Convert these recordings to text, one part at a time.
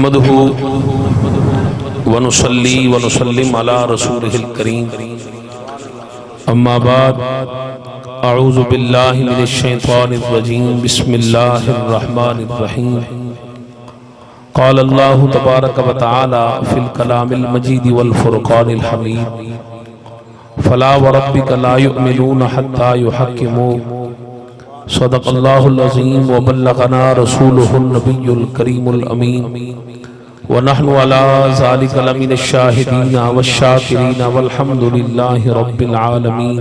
نحمده ونصلي ونسلم على رسوله الكريم اما بعد اعوذ بالله من الشيطان الرجيم بسم الله الرحمن الرحيم قال الله تبارك وتعالى في الكلام المجيد والفرقان الحميد فلا وربك لا يؤمنون حتى يحكموك صدق اللہ العظیم وبلغنا رسولہ النبی الکریم الامین ونحن على ذلك لمن الشاہدین والشاکرین والحمد للہ رب العالمین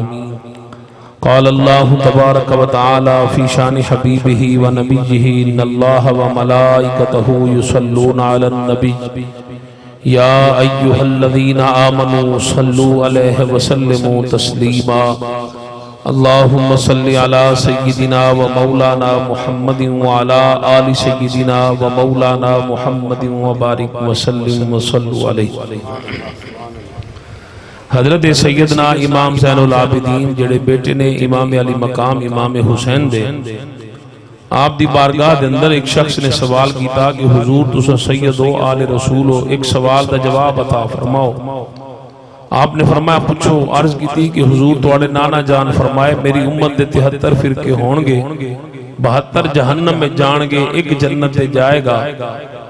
قال اللہ تبارک وتعالی فی شان حبیبہ ونبیہ ان اللہ وملائکتہ یصلون علی النبی یا ایہا الذین آمنوا صلوا علیہ وسلموا تسلیما اللہم صلی علی سیدنا و مولانا محمد وعلی آل سیدنا و مولانا محمد وبارک وسلم وصلو علیہ۔ حضرت سیدنا امام زین العابدین جڑے بیٹے نے امام علی مقام امام حسین دے، آپ دی بارگاہ دے اندر ایک شخص نے سوال کیتا کہ حضور تسا سید ہو آل رسول ہو، ایک سوال دا جواب عطا فرماؤ۔ آپ نے فرمایا پوچھو، عرض کی تھی کہ حضور تواڈے نانا جان فرمائے میری امت دے 73 فرقے ہون گے، 72 جہنم میں جان گے، ایک جنت تے جائے گا۔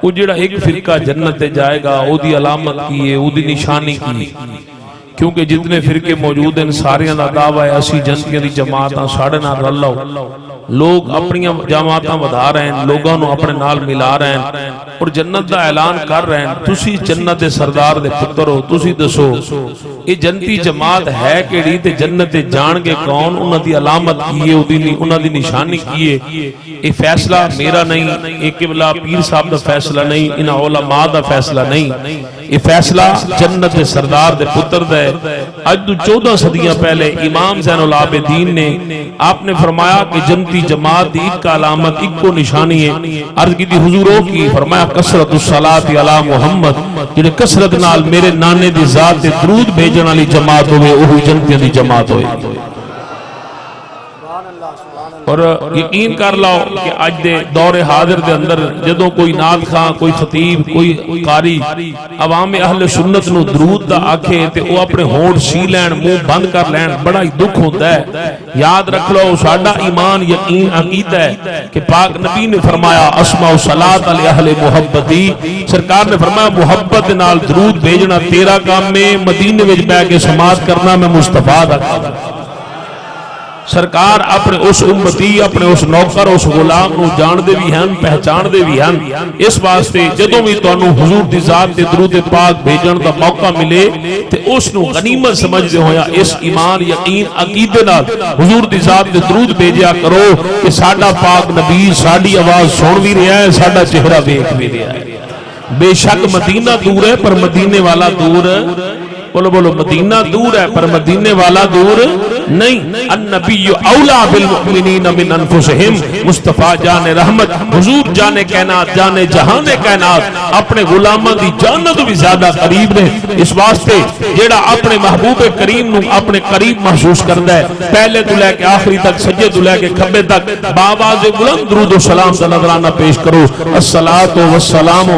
وہ جڑا ایک فرقہ جنت تے جائے گا او دی علامت کی ہے، او دی نشانی کی، کیونکہ جتنے فرقے موجود ہیں سارے دا دعویٰ ہے اسی جنتیاں دی جماعتاں ساڑھے نال رلو، لوگ اپنی جماعتاں ودھا رہے ہیں، لوگوں نو اپنے نال ملا رہے ہیں اور جنت دا اعلان کر رہے ہیں۔ تسی جنت دے سردار دے پتر ہو، تسی دسو یہ جنتی جماعت ہے کیڑی تے جنت دے جان گے کون، انہاں دی علامت کی ہے، انہاں دی نشانی کی ہے۔ یہ فیصلہ میرا نہیں، یہ قبلہ پیر صاحب دا فیصلہ نہیں، ان علماء دا فیصلہ نہیں، یہ فیصلہ جنت دے سردار دے پتر دے۔ آج تو 14 صدیاں پہلے امام زین العابدین نے آپ نے فرمایا کہ جنتی جماعت دی ایک علامت ایک کو نشانی ہے۔ عرض کی تھی حضوروں کی، فرمایا کثرت الصلاۃ علی محمد، جنہیں کثرت نال میرے نانے دی ذات تے درود بھیجن والی جماعت ہوئے وہی جنتیاں دی جماعت ہوئے۔ اور یقین کر لاؤ کہ آج دے دور حاضر دے اندر جدوں کوئی نعت خواں، کوئی خطیب، کوئی قاری عوام اہل سنت نو درود دا آکھے تے او اپنے ہونٹ سی لین، منہ بند کر لین، بڑا ہی دکھ ہوتا ہے۔ یاد رکھ لو ساڈا ایمان یقین عقیدہ ہے کہ پاک نبی نے فرمایا اسمع الصلاۃ علی اہل محبتی، سرکار نے فرمایا محبت نال درود بھیجنا تیرا کام میں، مدینے وچ بیٹھ کے سماعت کرنا میں مصطفیٰ دا کام ہے۔ سرکار اپنے اس امتی، اپنے اس نوکر، اس غلام نو جان دے بھی ہیں، پہچان دے بھی ہیں۔ اس واسطے جدوں بھی تانوں حضور دی ذات تے درود پاک بھیجن دا موقع ملے تے اس نو غنیمت سمجھ دے ہویا اس ایمان یقین عقیدے نال حضور دی ذات تے درود بھیجیا کرو کہ ساڈا پاک نبی ساڈی آواز سن بھی رہا ہے، ساڈا چہرہ دیکھ بھی رہا ہے۔ بے شک مدینہ دور ہے پر مدینے والا دور، بولو بولو مدینہ دور ہے پر مدینے والا دور نہیں۔ النبی اولا بالمؤمنین من انفسہم، مصطفیٰ جان رحمت، حضور جان کائنات، جان جہان کائنات اپنے غلامہ دی جانت بھی زیادہ قریب نے۔ اس واسطے جیڑا اپنے محبوب کریم نو اپنے قریب محسوس کردا ہے، پہلے تو لے کے آخری تک، سجے تو لے کے کھبے تک بآواز بلند درود و سلام کا نذرانہ پیش کرو۔ الصلاۃ والسلام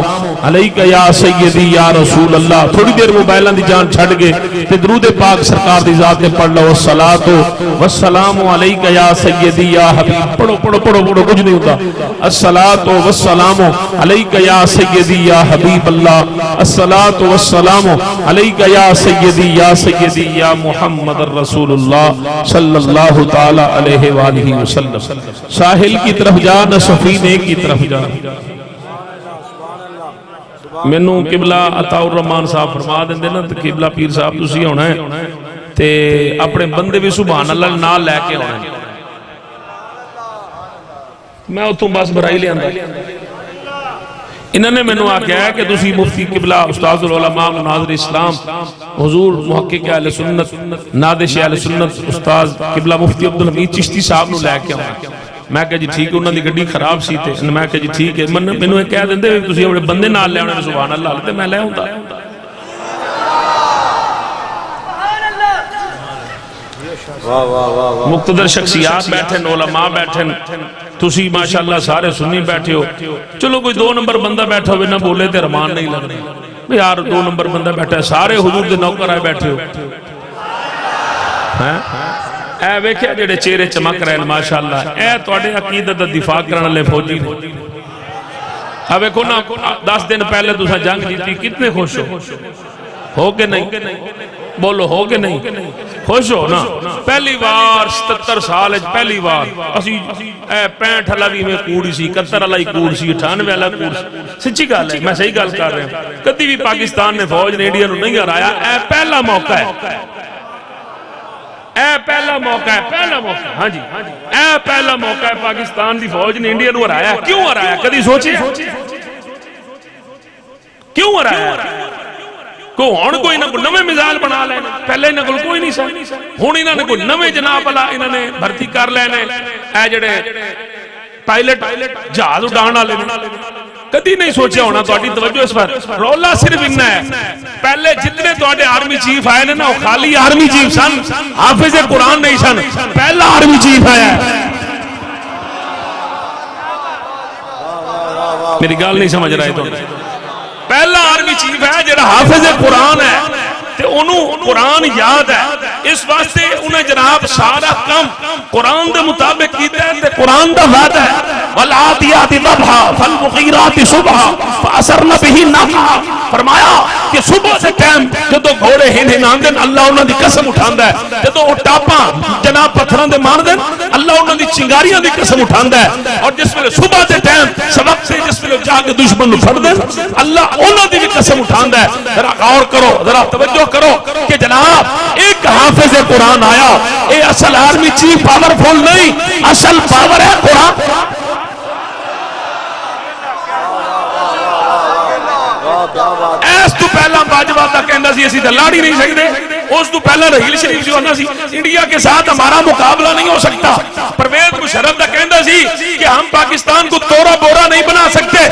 علیک یا سیدی یا رسول اللہ۔ تھوڑی دیر موبائلاں دی جان چھڑ گئے تے درود پاک سرکار دی ذات تے پڑھ لو۔ الصلاۃ والسلام علیک یا سیدی یا حبیب، پڑھو پڑھو پڑھو پڑھو، کچھ نہیں ہوتا۔ الصلاۃ والسلام علیک یا سیدی یا حبیب اللہ، الصلاۃ والسلام علیک یا سیدی یا محمد الرسول اللہ صلی اللہ تعالی علیہ وآلہ وسلم۔ ساحل کی طرف جا نہ سفینے کی طرف جا۔ مینوں قبلہ عطا الرحمان صاحب فرما دیندے نا تے قبلہ پیر صاحب تسی ہونا ہے تے اپنے بندے بھی سبحان اللہ نال لے کے ہونا ہے۔ میں اتوں بس برائی لے آندا، انہوں نے مینوں آکھیا ہے کہ تسی مفتی قبلہ استاد العلماء مناظر اسلام حضور محقق اہل سنت نادش اہل سنت استاد قبلہ مفتی عبدالحمید چشتی صاحب نو لے کے آنا۔ میں کہا جی ٹھیک ہے، انہوں نے گڈی خراب سی تے میں کہا جی ٹھیک ہے، مینوں یہ کہہ دیندے تسی اپنے بندے نال لے آنے سبحان اللہ تے میں لے ہوندا۔ مقتدر شخصیات بیٹھے، علماء بیٹھے، تسی ماشاءاللہ سارے سنی بیٹھے ہو، چلو کوئی 2 نمبر بندہ بیٹھا ہوئے نہ بولے تے رمان نہیں لگنے یار 2 نمبر بندہ بیٹھا ہے، سارے حضور دے نوکر آئے بیٹھے ہو اے ویکھیا جڑے چہرے چمک رہے ہیں ماشاءاللہ، اے تواڈے عقیدت دا دفاع کرن والے فوجی نے۔ اب ویکھو نا 10 دن پہلے تساں جنگ جیتی، کتنے خوش ہو کہ نہیں؟ بولو ہو کہ نہیں؟ خوش ہو نا؟ پہلی بار 77 سال پہلی بار اسی 65 والا بھی میں کوڑی سی، 71 والا ہی کوڑ سی، 98 والا کوڑ سی، سچی گل ہے، میں صحیح گل کر رہا ہوں۔ کدی بھی پاکستان نے فوج نے انڈیا نو نہیں ہرایا، اے پہلا موقع ہے، اے پہلا موقع ہے، پہلا موقع، ہاں جی اے پہلا موقع ہے پاکستان دی فوج نے انڈیا نو ہرایا۔ کیوں ہرایا؟ کدی سوچے کیوں ہرایا؟ کوئی نہ کوئی نویں میزائل بنا لینا، پہلے انہاں کول کوئی نہیں سن، ہن انہاں نے کوئی نویں جناب والا انہاں نے بھرتی کر لینے، اے جڑے پائلٹ جہاز اڈان والے نے کدی نہیں سوچا ہونا۔ تہاڈی توجہ اس پر رولا صرف اتنا ہے، پہلے جتنے تہاڈے آرمی چیف آئے نے نا وہ خالی آرمی چیف سن، حافظ قرآن نہیں سن، پہلا آرمی چیف آیا ہے۔ میری گل نہیں سمجھ رہے تو، پہلا آرمی چیف ہے جڑا حافظ قرآن ہے تے انہوں قرآن یاد ہے، اس واسطے انہیں جناب سارا کام قرآن دے مطابق کیتا ہے تے قرآن دا وعدہ ہے والعادیات ضبحا فالمغیرات صبحا فاثرن به نقعا، فرمایا کہ صبح سے ٹائم جدو گھوڑے ہن ہن دن اللہ انہاں دی قسم اٹھاندا ہے، جدو وہ ٹاپاں جناب پتھراں دے مار دین اللہ انہاں دی چنگاریاں دی قسم اٹھاندا ہے، اور جس ویلے صبح دے ٹائم سبق سے جس ویلے جا کے دشمن نو پھڑ دین اللہ انہاں دی بھی قسم اٹھاندا ہے۔ ذرا غور کرو، ذرا توجہ کرو کہ جناب ایک حافظ قرآن آیا، اے اصل آرمی چیف پاورفل نہیں، اصل پاور ہے قرآن۔ ایس تو پہلا باجوہ تک کہنا سی اسی تے لاڑ ہی نہیں سکتے، اس تو پہلا رحیل شریف سے ہونا سی انڈیا کے ساتھ ہمارا مقابلہ نہیں ہو سکتا، پرویز مشرف کا کہنا سی کہ ہم پاکستان کو توڑا بورا نہیں بنا سکتے،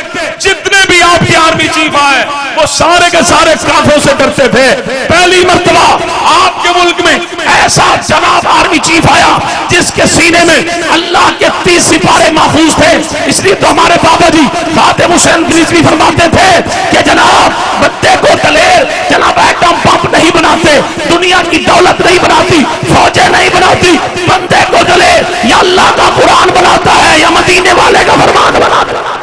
جتنے بھی آپ کے آرمی چیف آئے وہ سارے کے سارے کافروں سے ڈرتے تھے۔ پہلی مرتبہ آپ کے ملک میں ایسا جناب آرمی چیف آیا جس کے سینے میں اللہ کے 30 سپارے محفوظ تھے، اس لیے تو ہمارے بابا جی خاتم حسین بھی فرماتے تھے کہ جناب بندے کو دلیر جناب ایٹم بم نہیں بناتے، دنیا کی دولت نہیں بناتی، فوجیں نہیں بناتی، بندے کو دلیر یا اللہ کا قرآن بناتا ہے یا مدینے والے کا فرمان بناتا ہے۔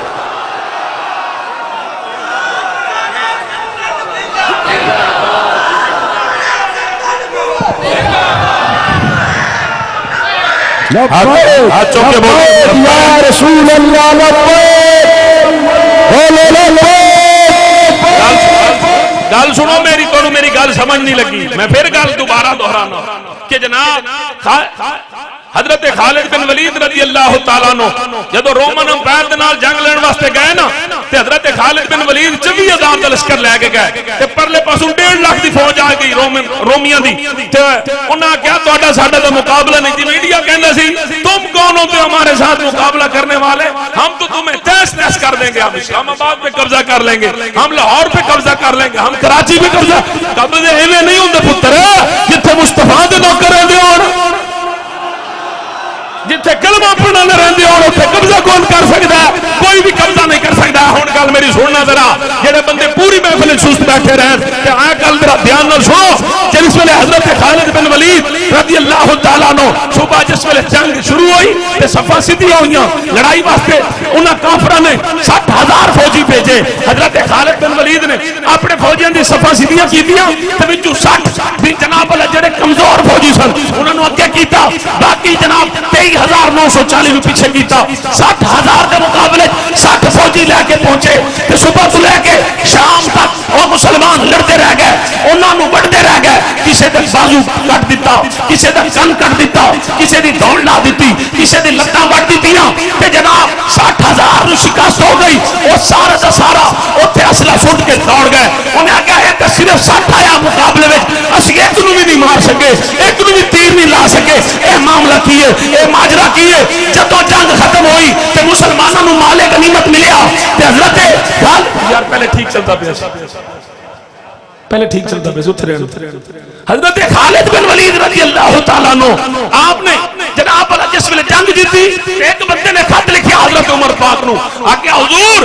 ہاتھوں کے بولو یا رسول اللہ گل سنو میری، تو میری گل سمجھ نہیں لگی، میں پھر گل دوبارہ دہرانا کہ جناب حضرت خالد بن ولید رضی اللہ تعالیٰ عنہ جدو رومن امپائر دے نال جنگ لڑن واسطے گئے نا تے حضرت خالد بن ولید 24,000 دا لشکر لے کے گئے تے پرلے پاسوں 1.5 لاکھ دی فوج آ گئی رومیاں دی تے انہاں کہا تہاڈا ساڈا تے مقابلہ نہیں، جی انڈیا کہندا سی تم کون ہوتے ہمارے ساتھ مقابلہ کرنے والے، ہم تو تمہیں تہس نہس کر دیں گے، ہم اسلام آباد پہ قبضہ کر لیں گے، ہم لاہور پہ قبضہ کر لیں گے، ہم کراچی پہ قبضے ایویں نہیں ہوندے پتر، جتھے مصطفیٰ دے نوکر رہندے ہون، جتھے کلمہ پڑھنے رہندے ہون اوتھے قبضہ کون کر سکتا ہے؟ کوئی بھی قبضہ نہیں کر سکتا۔ ہن گل میری سننا ذرا، جڑے بندے پوری محفل سست بیٹھے رہن تے آ گل ذرا دھیان نال سنو، جس ویلے حضرت خالد بن ولید رضی اللہ تعالیٰ عنہ صبح جس ویلے جنگ شروع ہوئی تے صفاں سیدھیاں ہوئیاں لڑائی واسطے، انہاں کافراں نے 60,000 فوجی بھیجے، حضرت خالد بن ولید نے اپنے فوجیاں دی صفاں سیدھیاں کیتیاں تے وچوں 60 بھی جناب اللہ جڑے کمزور فوجی سن انہاں نوں اگے کیتا، باقی جناب 23,940 نو پیچھے کیتا، 60,000 دے مقابلے 60 فوجی لے کے پہنچے تے صبح تو لے کے شام تک وہ مسلمان لڑتے رہ گئے، انہاں نوں وڈتے رہ گئے، کسے دے بازو کٹ دیتا، کسے دا کن کٹ دیتا، کسے دی دوڑ لا دیتی، کسے دی لتاں وڈ دتیاں تے جناب 60,000 نو شکست ہو گئی۔ وہ سارا دا سارا اوتھے اسلحہ سٹ کے دوڑ گئے، انہاں کہا ہے کہ صرف 60 آیا مقابلے وچ، اسی ایک نو بھی نہیں مار سکے، ایک نو بھی تیر نہیں لا سکے، اے معاملہ کیے اے ماجرا کیے۔ جدو جنگ ختم ہوئی تے مسلمانوں نو مال غنیمت ملیا تے حضرت یار پہلے ٹھیک چلتا پیا پہلے ٹھیک چلتا پہ اتھے رہنا. حضرت خالد بن ولید رضی اللہ تعالیٰ عنہ آپ نے جناب والا جس ویلے جنگ جیتی ایک بندے نے خط لکھیا حضرت عمر پاک نو آکے حضور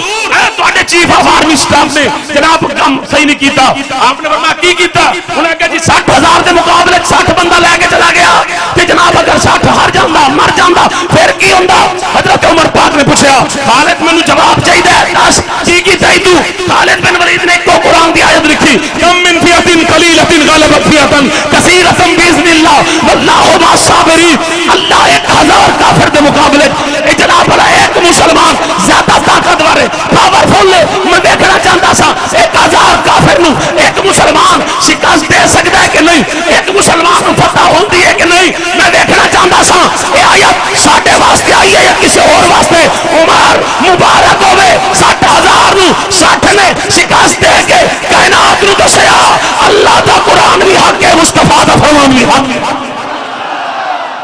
تواڈے چیف آف آرمی سٹاف نے جناب کام صحیح نہیں کیتا. آپ نے فرمایا کی کیتا؟ انہوں نے کہا جی 60,000 دے مقابلے 60 بندہ لے کے چلا گیا کہ جناب اگر 60 ہار جاندا مر جاندا پھر کی ہوندا؟ حضرت عمر پاک نے پوچھا خالد مینوں جواب چاہیے دس کی کیتا ہے تو؟ خالد بن ولید نے ایک قرآن دی آیت لکھی کم من فئۃ قلیلۃ غلبت فئۃ کثیرۃ باذن اللہ واللہ مع الصابرین. اللہ 1000 کافر دے مقابلے اے جناب والا ایک مسلمان زیادہ طاقتور ہے پاورفل ہے. میں دیکھنا چاہتا سا 1000 کافر نو ایک مسلمان شکست دے سکتا ہے کہ نہیں؟ ایک مسلمان نو فتح ہوندی ہے کہ نہیں؟ میں دیکھنا چاہتا سا اے آیت ساڈے واسطے آئی ہے یا کسی اور واسطے؟ عمر مبارک ہوے 60,000 نو 60 نے شکست دے کے کائنات نو دسیا اللہ دا قرآن بھی حق ہے مصطفیٰ دا فرمان بھی حق ہے.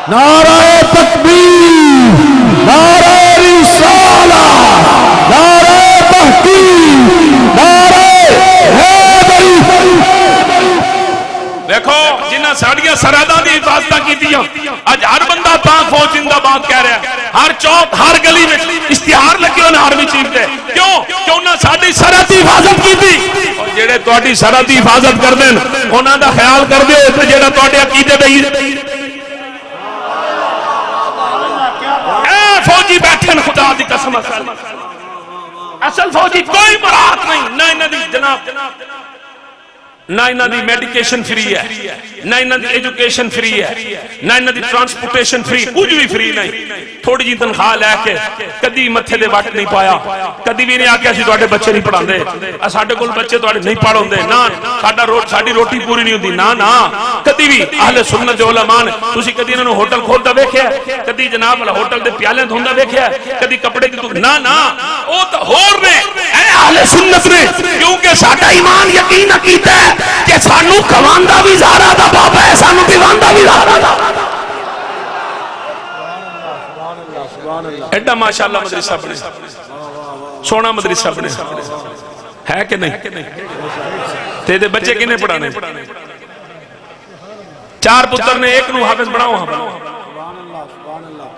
نعرہ تکبیر، نعرہ رسالہ، نعرہ تحقیق، نعرہ حیدری. دیکھو جنہ ساڑیاں سرحداں دی حفاظتاں کیتیاں اج ہر بندہ پاک فوج زندہ باد کہہ رہا ہے. ہر چوک ہر گلی میں اشتہار لگے ہونے آرمی چیف دے. کیوں کہ انہاں ساڈی سرحد دی حفاظت کیتی. اور جڑے تہاڈی سرحد دی حفاظت کردے انہاں دا خیال کر دیو تے جڑا تہاڈے عقیدے دے فوجی بیٹھے خدا دی قسم اصل فوجی کوئی مراد نہیں. نہ انہاں دی جناب نہ انہاں دی میڈیکیشن فری ہے نہ انہاں دی ایجوکیشن فری ہے نہ انہاں دی ٹرانسپورٹیشن فری کچھ بھی فری نہیں. تھوڑی جی تنخواہ لے کے کدی متھے دے وٹ نہیں پایا کدی بھی نہیں آکھیا سی تواڈے بچے نہیں پڑھاندے ساڈے کول بچے تواڈے نہیں پڑھاندے نہ ساڈی روٹی پوری نہیں ہوندی نہ نہ کدی بھی. اہل سنت علماء نے تسی کدی انہاں نو ہوٹل کھولدا ویکھیا کدی جناب والا ہوٹل دے پیالے دھوندا ویکھیا کدی کپڑے دی نہ نہ او تے ہور نے اے اہل سنت نے کیونکہ ساڈا ایمان یقین کیتا ہے کہ سانو کھواندا بھی زہرا دا بابا ہے سانو پیواندا بھی زہرا دا. ایڈا ماشاءاللہ مدرسہ بنے سونا مدرسہ بنے ہے کہ نہیں؟ تیرے بچے کنے پڑھانے 4 پتر نے ایک نو حافظ بناؤ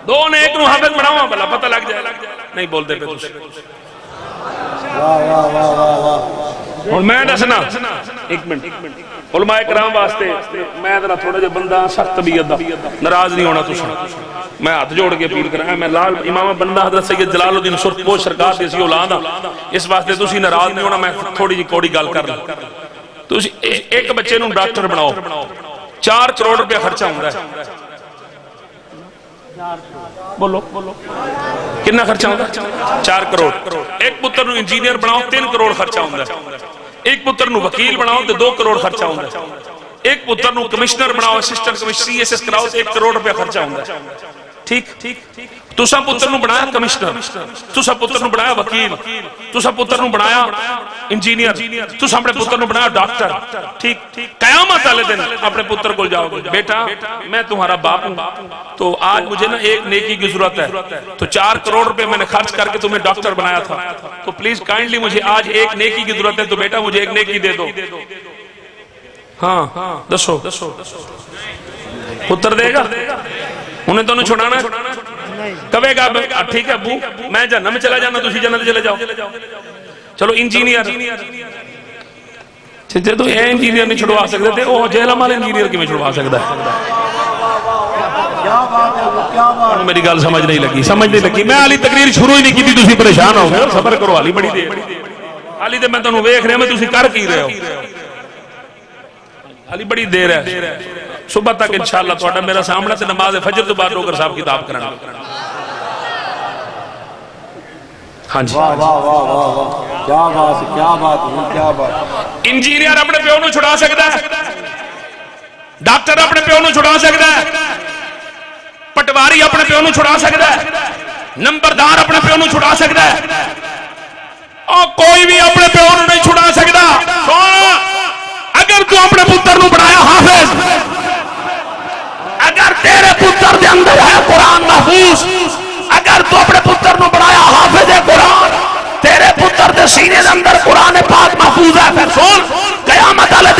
2 نے ایک نو حافظ بناؤ بھلا پتہ لگ جائے نہیں بولتے پہ تجھے. اور میں دسنا ایک منٹ علماء کرام واسطے میں ذرا تھوڑا جا بندہ سخت طبیعت دا ناراض نہیں ہونا تسا میں ہاتھ جوڑ کے اپیل کر رہا میں لال امام بندہ حضرت سید جلال الدین سرخپوش سرکار دی اسی اولاد ہاں اس واسطے تسی ناراض نہیں ہونا. میں تھوڑی جی کوڑی گل کر لوں. تسی ایک بچے نوں ڈاکٹر بناؤ 4 کروڑ روپے خرچہ ہوندا ہے. بولو کتنا خرچہ ہوندا ہے؟ 4 کروڑ. ایک پتر نوں انجینئر بناؤ 3 کروڑ خرچہ ہوندا ہے. ایک پتر نو وکیل بناؤ تو 2 کروڑ خرچہ ہوندا ہے. ایک پتر نو کمشنر بناؤ assistant commissioner C S S کراؤ تو 1 کروڑ روپے خرچہ ہوندا ہے. ٹھیک تسا پتر نو بنایا کمشنر تسا پتر نو بنایا وکیل تسا پتر نو بنایا انجینئر تسا اپنے پتر نو بنایا ڈاکٹر. ٹھیک قیامت والے دن اپنے پتر کو جاؤ گے بیٹا میں تمہارا باپ ہوں تو آج مجھے نا ایک نیکی کی ضرورت ہے تو 4 کروڑ روپے میں نے خرچ کر کے تمہیں ڈاکٹر بنایا تھا تو پلیز کائنڈلی مجھے آج ایک نیکی کی ضرورت ہے تو بیٹا مجھے ایک نیکی دے دو. ہاں دسو پتر دے گا انہیں تو نہیں چھوڑانا کبے گا ٹھیک ہے ابو میں جنم میں چلا جانا تسی جنت چلے جاؤ. چلو انجینئر تو یہ انجینئر نہیں چھڑوا سکتے تھے وہ جہلم والے انجینئر کی میں چھڑوا سکتا ہے. میری گل سمجھ نہیں لگی میں علی تقریر شروع ہی نہیں کی تھی تسی پریشان ہو گئے صبر کرو علی بڑی دیر علی تے میں تانوں ویکھ رہا میں تسی کر کی رہے ہو علی بڑی دیر ہے صبح تک انشاءاللہ تھوڑا میرا سامنے سے نماز فجر تو بعد روکر صاحب کتاب کرنا. ہاں جی انجینئر اپنے پیو نو چھڑا سکتا ہے ڈاکٹر اپنے پیو نو چھڑا سکتا ہے پٹواری اپنے پیو نو چھڑا سکتا ہے نمبردار اپنے پیو نو چھڑا سکتا ہے اور کوئی بھی اپنے پیو نو نہیں چھڑا سکتا. اگر تو اپنے پتر نو بنایا حافظ اگر تیرے پتر دے اندر ہے قرآن محفوظ اگر تو اپنے پتر نو بنایا حافظ قرآن تیرے پتر دے سینے دے اندر قرآن پاک محفوظ ہے پھر سن قیامت والے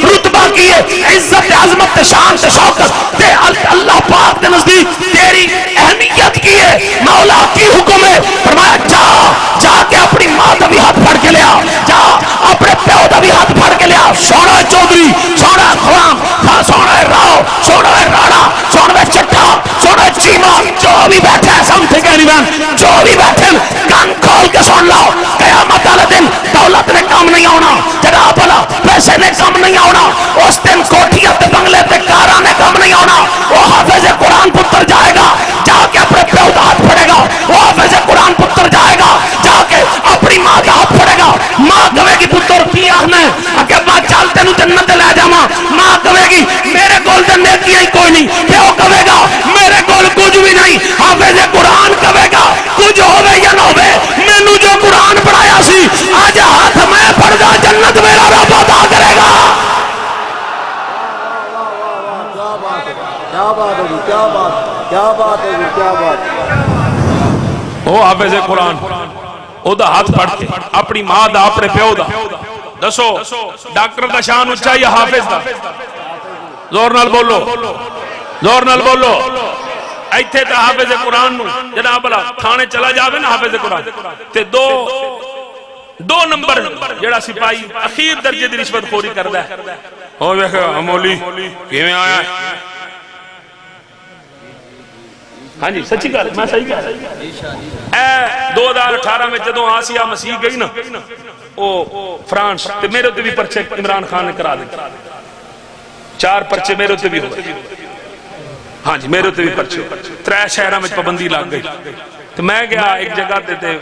رتبہ کی ہے، عزت عظمت شان شوکت تے اللہ پاک کے نزدیک تیری اہمیت کی ہے، مولا کی حکم ہے، فرمایا جا کے اپنی ماں کا بھی ہاتھ پھڑ کے لیا، جا اپنے پیو کا بھی ہاتھ پھڑ کے لیا، سونا چودھری، سونا خرام، سونا راؤ، سونا راڑا، سونا چٹا، سونا چیما، جو بھی بیٹھے ہیں سمجھے کہ نہیں، جو بھی بیٹھے ہیں کان کھول کے سن لو، قیامت والے دن دولت نے کام نہیں آنا، جگہ بلا پیسے نے کام نہیں آنا، اس دن کوٹھیاں تے بنگلے تے کاراں نے کام نہیں آنا، وہ حافظ قرآن پتر جائے گا، جا کے اپنے پیو کا ہاتھ پھڑے گا، وہ حافظ قرآن پتر جائے گا، جا کے اپنی ماں کا ہاتھ پھڑے گا، ماں کہے گی پتر کی آخنا ہے، اگر ماں چل تینوں جنت لے جاواں، ماں کہے گی میرے کول تے نیکیاں ہی کوئی نہیں، پیو کہے گا میرے کول کچھ بھی نہیں، حافظ قرآن کہے گا کچھ ہوے یا نہ ہوے مینوں جو قرآن پڑھایا سی آج ہاتھ میں پڑ جا جنت میرا رب عطا کرے گا۔ کیا بات ہے، کیا بات، کیا بات ہے، کیا بات۔ وہ حافظ قرآن او دا ہاتھ پڑھ کے اپنی ماں دا اپنے پیو دا دسو ڈاکٹر دا شان اچھا یا حافظ دا؟ زور نال بولو، زور نال بولو۔ ایتھے تا حافظ قرآن نو جناب اللہ تھانے چلا جاوے نا حافظ قرآن تے دو نمبر جڑا سپاہی اخیر درجے دی رشوت خوری کردا ہے، او ویکھو مولی کیویں آیا ہے؟ ہاں جی سچی گل میں صحیح کہہ رہا اے 2018 میں جدوں آسیہ مسیح گئی نا او فرانس تے میرے تے بھی پرچے عمران خان نے کرا دے، 4 پرچے میرے تے بھی ہوئے، ہاں جی میرے تے بھی پرچے 3 شہراں وچ پابندی لگ گئی، تو میں گیا ایک جگہ تے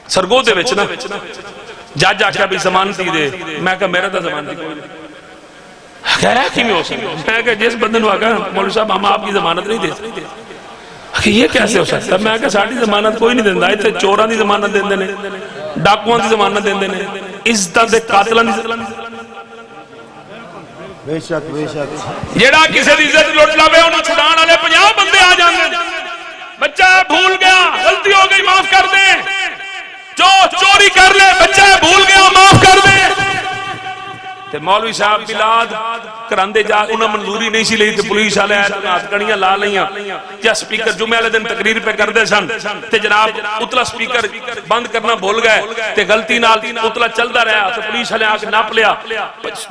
سرگو دے وچ نا جج آکھیا بھی ضمانتی دے، میں کہا میرا تے ضمانتی کوئی نہیں، کہہ رہا ہے کی میں ہو سکتا، میں کہا جس بندے نو آگا مولوی صاحب ہم آپ کی ضمانت نہیں دے سکتے، یہ کیسے ہو سکتا، میں کہا ساڑھی ضمانت کوئی نہیں دیندہ، اتنے چوراں دی ضمانت دیندے نے، ڈاکوان دی ضمانت دیندے نے، عزت دے قاتلان دی بے شک بے شک، جیڑا کسی دی عزت لوٹ لاوے انہوں چھڑان والے 50 بندے آ جاندے، بچہ بھول گیا غلطی ہو گئی معاف کر دیں، جو چوری کر لے بچہ بھول گیا معاف کر دیں، تے مولوی صاحب بلاد کراندے جا انہاں منظوری نہیں سی لئی تے پولیس والے ہاتھ کڑیاں لا لیاں یا سپیکر جمعے والے دن تقریر پہ کردے سن تے جناب اتلا سپیکر بند کرنا بھول گئے تے غلطی نال اتلا چلدا رہا تے پولیس والے آ کے ناپ لیا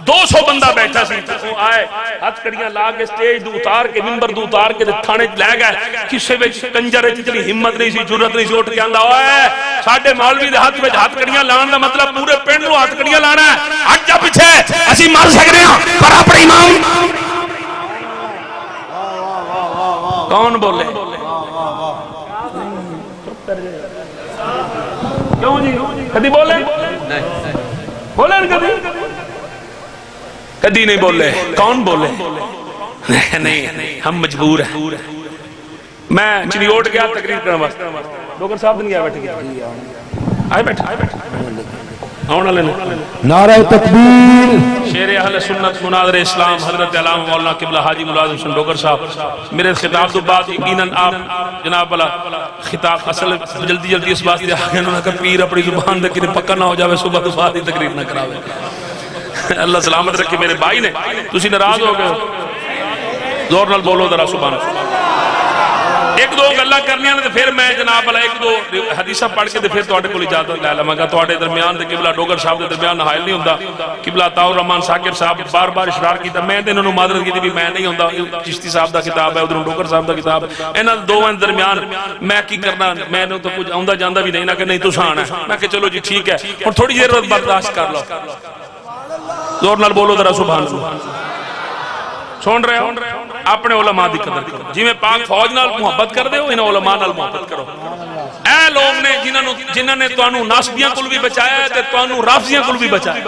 200 بندہ بیٹھا سی تے وہ آئے ہاتھ کڑیاں لا کے سٹیج دو اتار کے منبر دو اتار کے تھانے لے گئے، کسے وچ کنجر وچ اتنی ہمت نہیں سی جرأت نہیں سی اٹھ کے آندا اوئے ساڈے مولوی دے ہاتھ وچ ہاتھ کڑیاں لان دا مطلب پورے پنڈ نوں ہاتھ کڑیاں لانا ہے، ہٹ جا پیچھے اسی مر سکتے ہیں پر اپنے امام کون بولے کیوں جی کدی بولے بولے کدی نہیں بولے، کون بولے نہیں ہم مجبور ہیں، میں چنیوٹ گیا تقریر کرنے واسطے ڈوگر صاحب دن گیا بیٹھے گیا آئے بیٹھا نعرہ تکبیر، شیر اہل سنت مناظر اسلام حضرت علامہ مولانا قبلہ حاجی ملازم حسین ڈوگر صاحب میرے خطاب تو بعد یقیناً آپ جناب والا خطاب اصل جلدی جلدی اس بات دے آگے انہوں نے کہا پیر اپنی زبان دے کہ پکا نہ ہو جاوے صبح تو بعد ہی تقریر نہ کراوے، اللہ سلامت رکھے میرے بھائی نے تسی ناراض ہو گئے زور نال بولو ذرا سبحان اللہ، ایک دو گلاں کرنیاں نے پھر میں جناب والا ایک دو حدیثاں پڑھ کے پھر تواڈے کول اجازت لے لواں گا، تواڈے درمیان تے قبلہ ڈوگر صاحب دے درمیان حائل نہیں ہوندا، قبلہ عطاء الرحمان ثاقب صاحب بار بار اشرار کیتا، میں تے انہاں نوں معذرت کیتی بھی میں نہیں ہوندا، چشتی صاحب دا کتاب ہے ادھر ڈوگر صاحب دا کتاب، انہاں دوواں درمیان میں کی کرنا، میں تو کچھ آندا جاندا بھی نہیں نہ کہ نہیں تساں آنا ہے، میں کہ چلو جی ٹھیک ہے اور تھوڑی دیر برداشت کر لو، زور نال بولو ذرا سبحان اللہ، سن رہے ہو اپنے علماء دی قدر کرو، جی میں پاک فوج نال محبت کر دے ہو انہاں علماء نال محبت کرو، اے لوگ نے جنہاں نے تانوں ناسبیاں کول بھی بچایا ہے تے تانوں رافضیاں کول بھی بچایا،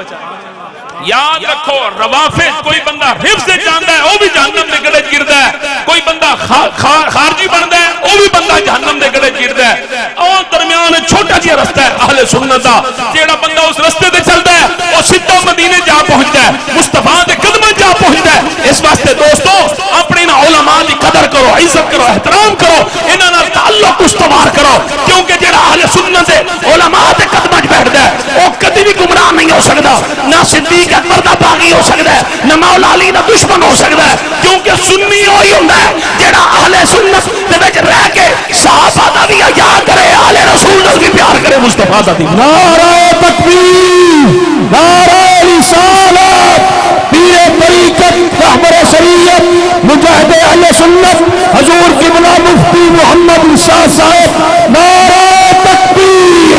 یاد رکھو روافض کوئی بندہ حفظ سے جاندا ہے وہ بھی جہنم دے گڑے گردا ہے، کوئی بندہ خارجی بندا ہے وہ بھی بندہ جہنم دے گڑے گردا ہے، اور درمیان چھوٹا جہا رستہ ہے اہل سنت دا، جیڑا بندہ اس رستے تے چلدا ہے وہ سیدھا مدینے جا پہنچدا ہے، مصطفیٰ دے قدماں جا پہنچدا ہے، اس واسطے دوستو اپنے علماء دی قدر کرو، عزت کرو، احترام کرو، انہاں نال تعلق استوار کرو، کیونکہ جیڑا اہل سنت دے علماء دے قدماں وچ بیٹھدا ہے وہ کبھی بھی گمراہ نہیں ہو سکتا, نہ صدیق اکبر دا باغی ہو سکتا ہے, نہ مولا علی دا دشمن ہو سکتا ہے, کیونکہ سنی وہی ہوندا ہے جڑا اہل سنت دے وچ رہ کے صحابہ دا بھی حیا کرے, اہل رسول دا بھی پیار کرے, مصطفیٰ دا بھی. نعرہ تکبیر, نعرہ رسالت, پیر طریقت, رہبر شریعت, مجاہد اہل سنت حضور قبلہ مفتی محمد ارشاد صاحب. نعرہ تکبیر,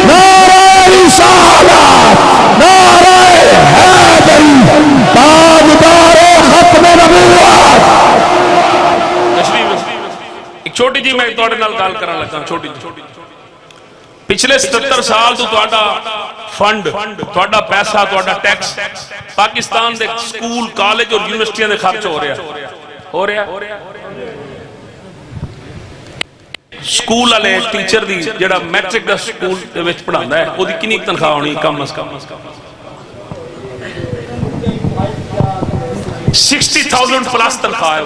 نعرہ رسالت, نعرہ حیدری, تاجدار ختم نبوت. ایک چھوٹی جی میں تواڈے نال گل کرن لگا, چھوٹی جی. پچھلے 77 سال تو تواڈا فنڈ, تواڈا پیسہ, تواڈا ٹیکس پاکستان دے سکول, کالج اور یونیورسٹیاں دے خرچ ہو رہا. سکول والے ٹیچر دی جڑا میٹرک دا سکول دے وچ پڑھاندا ہے, او دی کنی تنخواہ ہونی کم از کم 60,000 پلس تنخواہ ہے,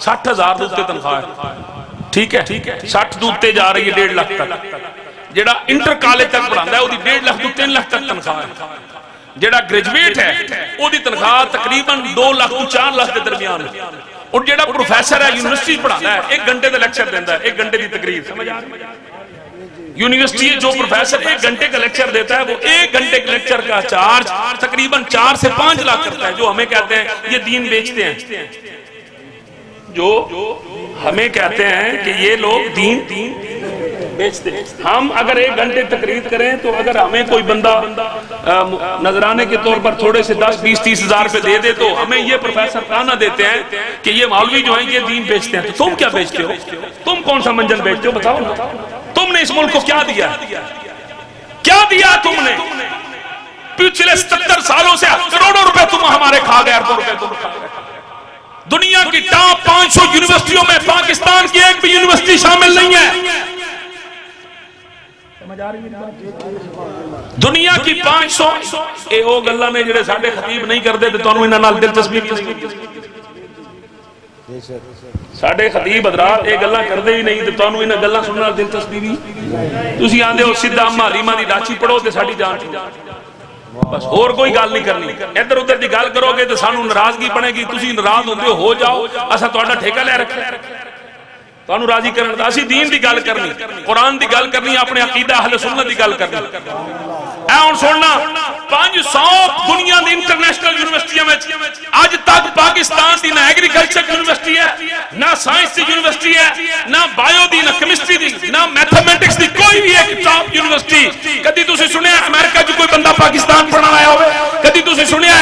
60,000 دے اوتے تنخواہ ہے. ٹھیک ہے, 60 دے اوتے جا رہی ہے 1.5 لاکھ تک. جڑا انٹر کالج تک پڑھاندا ہے او دی 1.5 لاکھ تو 3 لاکھ تک تنخواہ ہے. جڑا گریجویٹ ہے او دی تنخواہ تقریباً 2 لاکھ تو 4 لاکھ کے درمیان ہے. اور جڑا پروفیسر ہے یونیورسٹی پڑھانا ہے, 1 گھنٹے دا لیکچر دیندا ہے, 1 گھنٹے دی تقریر, سمجھ آ رہی ہے. یونیورسٹی جو پروفیسر 1 گھنٹے کا لیکچر دیتا ہے, وہ 1 گھنٹے کے لیکچر کا چارج تقریباً 4 سے 5 لاکھ کرتا ہے. جو ہمیں کہتے ہیں یہ دین بیچتے ہیں, جو ہمیں کہتے ہیں کہ یہ لوگ دین بیچتے ہیں. ہم اگر 1 گھنٹے تقریر کریں تو اگر ہمیں کوئی بندہ نذرانے کے طور پر تھوڑے سے 10, 20, 30 ہزار روپے دے دے, تو ہمیں یہ پروفیسر تانا دیتے ہیں کہ یہ مولوی جو ہیں یہ دین بیچتے ہیں. تو تم کیا بیچتے ہو؟ تم کون سا منجن بیچتے ہو؟ بتاؤ نا. تم نے اس ملک کو کیا دیا؟ کیا دیا تم نے؟ پچھلے 77 سالوں سے کروڑوں روپے تم ہمارے کھا گئے, اربوں روپے تم کھا گئے. دنیا کی ٹاپ 500 یونیورسٹیوں میں پاکستان کی ایک بھی یونیورسٹی شامل نہیں ہے. دنیا کی 500 اے او گلاں نے جڑے ساڈے خطیب نہیں کردے تے تانوں انہاں نال دلچسپی نہیں. ساڈے خطیب حضرات اے گلاں کردے ہی نہیں تے تانوں انہاں گلاں سنن نال دلچسپی نہیں. تسی آندے ہو سیدھا مالیما دی ڈاچی پڑھو تے ساڈی جان بس, اور کوئی گل نہیں کرنی. ادھر ادھر دی گل کرو گے تے سانوں ناراضگی بنے گی. تسی ناراض ہوندے ہو جاؤ, اساں تہاڈا ٹھیکہ لے رکھیا, تانوں راضی کرن دا. اسی دین دی گل کرنی, قرآن دی گل کرنی, اپنے عقیدہ اہل سنت دی گل کرنی. اے ہن سننا, 500 دنیا دی انٹرنیشنل یونیورسٹیاں وچ اج تک پاکستان دی نہ ایگریکلچر یونیورسٹی ہے, نہ سائنس دی یونیورسٹی ہے, نہ بایو دی, نہ کیمسٹری دی, نہ میتھمیٹکس دی, کوئی بھی ایک ٹاپ یونیورسٹی. کدی تسی سنیا امریکہ چ کوئی بندہ پاکستان پڑھن آیا ہوئے؟ کدی تسی سنیا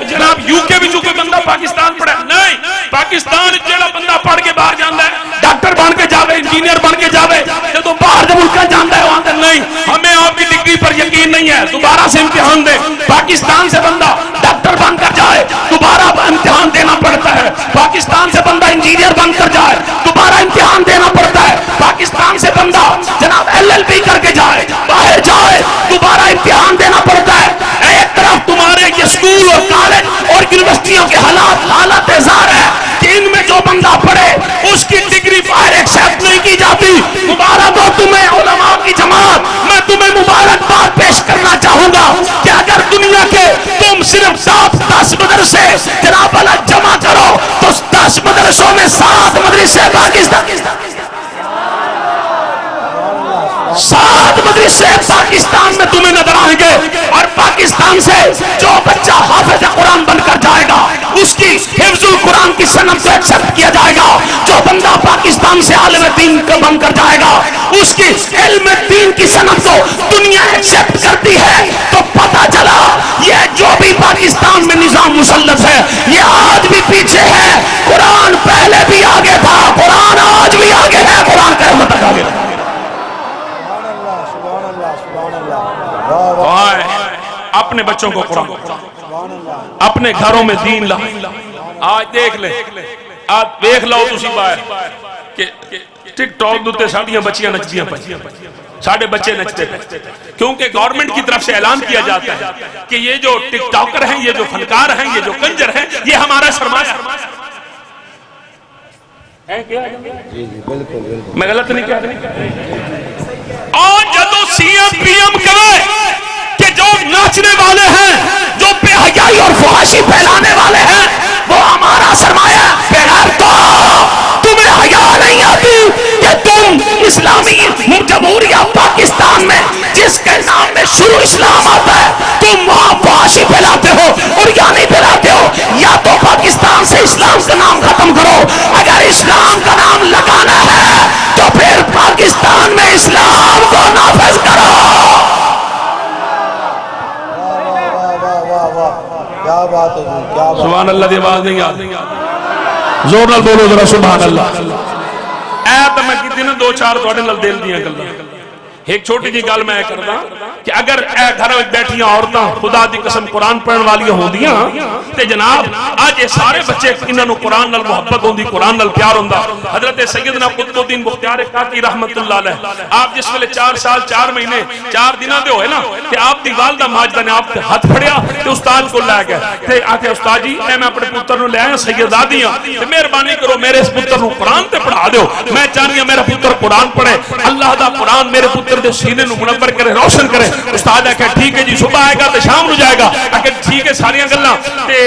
جناب یو کے وچ کوئی بندہ پاکستان پڑھا؟ نہیں. پاکستان جڑا بندہ پڑھ کے باہر جاندا ہے, ڈاکٹر بن کے جاوے, انجینئر بن کے جاوے, جدوں باہر دے ملکاں جاندا ہے وہ آندا نہیں ہمیں آپ کی ڈگری پر یقین نہیں ہے, دوبارہ سے امتحان دے. پاکستان سے بندہ ڈاکٹر بن کر جائے, دوبارہ امتحان دینا پڑتا ہے. پاکستان سے بندہ انجینئر بن کر جائے, دوبارہ امتحان دینا پڑتا ہے. پاکستان سے بندہ جناب LLB کر کے جائے, باہر جائے, دوبارہ امتحان دینا پڑتا ہے. ایک طرف تمہارے یہ اسکول اور کالج اور یونیورسٹیوں کے حالات ظاہر ہے کہ ان میں جو بندہ پڑھے اس کی ڈگری باہر ایکسپٹ نہیں کی جاتی. دوبارہ تو تمہیں علماء کی جماعت, میں تمہیں مبارکباد پیش کرنا چاہوں گا کہ اگر دنیا کے تم صرف 10 مدرسے جناب والا جمع کرو تو 10 مدرسوں میں 7 مدرسے پاکستان میں تمہیں نظر آئیں گے. اور پاکستان سے جو بچہ حافظ قرآن بن کر جائے گا اس کی حفظ القرآن کی صنعت کو ایکسپٹ کیا جائے گا. جو بندہ پاکستان سے عالم دین کا بن کر جائے گا اس کی علم دین کی صنعت کو دنیا ایکسپٹ کرتی ہے. تو پتہ چلا یہ جو بھی پاکستان میں نظام مسلط ہے یہ آج بھی پیچھے ہے. قرآن پہلے بھی آگے تھا, قرآن آج بھی آگے ہے, قرآن قیامت تک آگے ہے. اپنے بچوں کو قرآن, اپنے گھروں میں دین لا. آج دیکھ لے, آج دیکھ لو تسی باہر کہ ٹک ٹاک دوتے ساڑیاں بچیاں نچدیاں پئی, ساڑھے بچے نچتے پئے, کیونکہ گورنمنٹ کی طرف سے اعلان کیا جاتا ہے کہ یہ جو ٹک ٹاکر ہیں, یہ جو فنکار ہیں, یہ جو کنجر ہیں, یہ ہمارا سرمایہ ہے. میں غلط نہیں کہہ رہا. اور جدو سی ایم پی ایم کرے کہ جو ناچنے والے حیائی اور فحاشی پھیلانے والے ہیں وہ ہمارا سرمایہ ہے۔ بغیر تو تمہیں حیا نہیں آتی کہ تم اسلامی جمہوریہ پاکستان میں جس کے نام میں شروع اسلام آتا ہے تم وہاں فحاشی پھیلاتے ہو اور یا نہیں پھیلاتے ہو؟ یا تو پاکستان سے اسلام کا نام ختم کرو، اگر اسلام کا نام لگانا ہے تو پھر پاکستان میں اسلام کو نافذ کرو۔ کیا بات ہے جی، کیا بات۔ سبحان اللہ دی آواز نہیں آتی، زور نال بولو ذرا سبحان اللہ۔ اے تو میں کتنی نا دو چار تواڈے نال دل دیاں گلاں، ایک چھوٹی جی گل میں کردا کہ اگر اے گھر وچ بیٹھیاں عورتاں خدا دی قسم قرآن پڑھن والی ہوندیاں تے جناب اج یہ سارے بچے انہاں نوں قرآن نال محبت ہوندی، قرآن نال پیار ہوندا۔ حضرت سیدنا قطب الدین بختیار کاکی رحمت اللہ علیہ آپ جس ویلے 4 سال 4 مہینے 4 دناں دے ہوئے نا تے آپ دی والدہ ماجدہ نے آپ تے ہاتھ پھڑیا تے استاد کو لے گئے تے آکھے استاد جی اے میں اپنے پتر نوں لے آیا سیدادی ہاں تے مہربانی کرو میرے اس پتر نوں قرآن تے پڑھا دیو، میں چاہنی ہاں میرا پتر قرآن پڑھے، اللہ دا قرآن میرے پتر دے سینے نوں منور کرے، روشن کرے۔ استاد آکھے ٹھیک ہے جی صبح آئے گا تے شام نو جائے گا، آکھے ٹھیک ہے ساری گلاں تے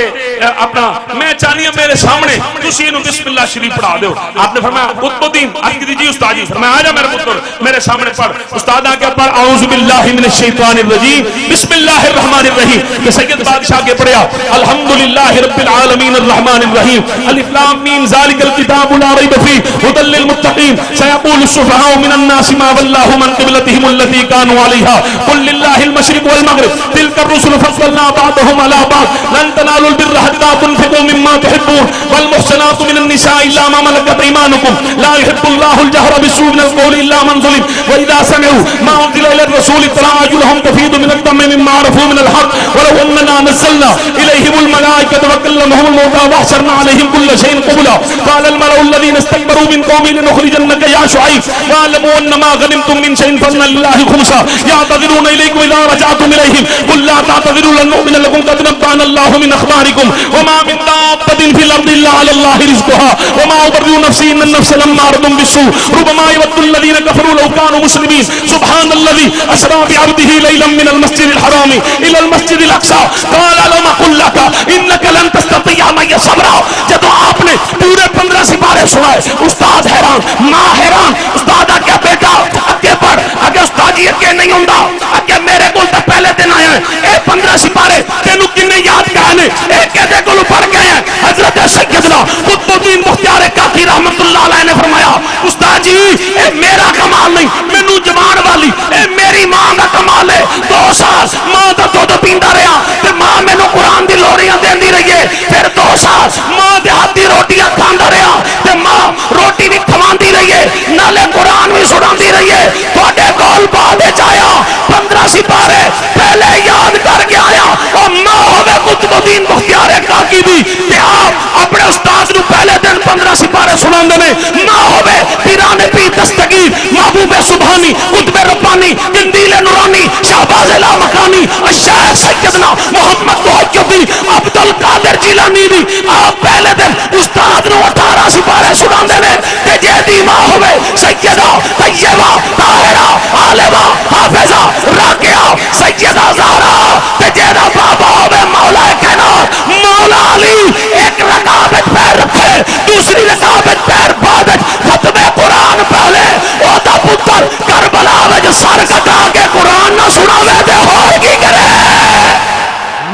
اپنا میں چاہنی ہوں میرے سامنے تسی انہوں بسم اللہ شریف پڑھا دیو۔ آپ نے فرمایا قطب الدین آگے دیجیے استاد جی، فرمایا آجا میرے پتر میرے سامنے پڑھ۔ استاد آگے پڑھ اعوذ باللہ من الشیطان الرجیم بسم اللہ الرحمن الرحیم۔ کہ سید بادشاہ کے پڑھیا الحمدللہ رب العالمین الرحمن الرحیم الف لام میم ذالک الکتاب لا ریب فیہ ھدی للمتقین سیقول السفہاء من الناس ما ولاھم عن قبلتہم التی كانوا علیہا قل للہ المشرق والمغرب تلک الرسل فضلنا بعضهم على بعض لن تنالوا البر حتى تنفقوا مما تحبون والمحصنات من النساء الا ما ملكت ايمانكم لا يحب الله الجهر بالسوء من القول الا من ظلم واذا سمعوا ما انزل الى الرسول ترى اعينهم تفيض من الدم مما عرفوا من الحق ولو اننا نزلنا اليهم الملائكه وكلمهم الموتى واحشرنا عليهم كل شيء قبلا قال الملأ الذين استكبروا من قومه لنخرجنك يا شعيب واعلموا ان ما غنمتم من شيء فان لله خمسا يعتذرون اليكم اذا رجعتم اليهم قل لا تعتذروا لن نؤمن لكم قد نبأنا الله من اخباركم وما من دابة في الارض الا على الله رزقها وما ابرئ نفسي ان النفس لامارة بالسوء ربما يود الذين كفروا لو كانوا مسلمين سبحان الذي اسرى بعبده ليلا من المسجد الحرام الى المسجد الاقصى قال لم اقل لك انك لن تستطيع معي صبرا۔ جب آپ نے پورے 15 سپارے سنائے استاد حیران ماں حیران، استاد آگے بیٹا اگے پڑھ، اگے استاد جی اگے نہیں ہوندا، اگے میرے کول تے پہلے دن آیا ہے اے 15 سپارے تینوں کنے یاد کہنے اے کدے کولوں پڑھ گئے ہیں؟ حضرت سیدنا قطب الدین بختیار کاکی رحمت اللہ علیہ نے فرمایا استاد جی اے میرا کمال نہیں، مینوں جوان والی اے میری ماں دا کمال ہے۔ 2 سال ماں دا دودھ پیندا رہیا تے ماں مینوں قرآن دی لوریاں دیندی رہی ہے، پھر 2 سال ماں دے ہاتھ دی روٹیاں کھاندا رہیا تے ماں روٹی بھی کھواندی رہی ہے نالے قرآن بھی سناندی رہی ہے۔ تواڈے کول بعد وچ آیا 15 سپارے پہلے یاد کر کے آیا اور ماں ہوے قطب الدین بختیار کاکی دی تے آپ اپنے استاد نو پہلے دن 15 سپارے سناندے نے، ماں ہوے پیران پیر دستگیر محبوب سبحانی قطب ربانی قندیل نورانی شہباز لامکانی الشیخ سیدنا محمد محی الدین عبد القادر جیلانی دی آپ پہلے دن استاد نو 18 سپارے سناندے نے تے جے دی ماں ہوے سیدہ طیبہ طاہرہ عالمہ حافظہ راقیہ سیدہ زہرا تے جیڑا بابا ہوے مولا کائنات مولا علی ایک رکعت پیر رکھے دوسری رکعت پیر بعد ختم قرآن پہلے او دا پتر کربلا وچ سر کٹا کے قرآن نہ سناوے تے ہور کی کرے؟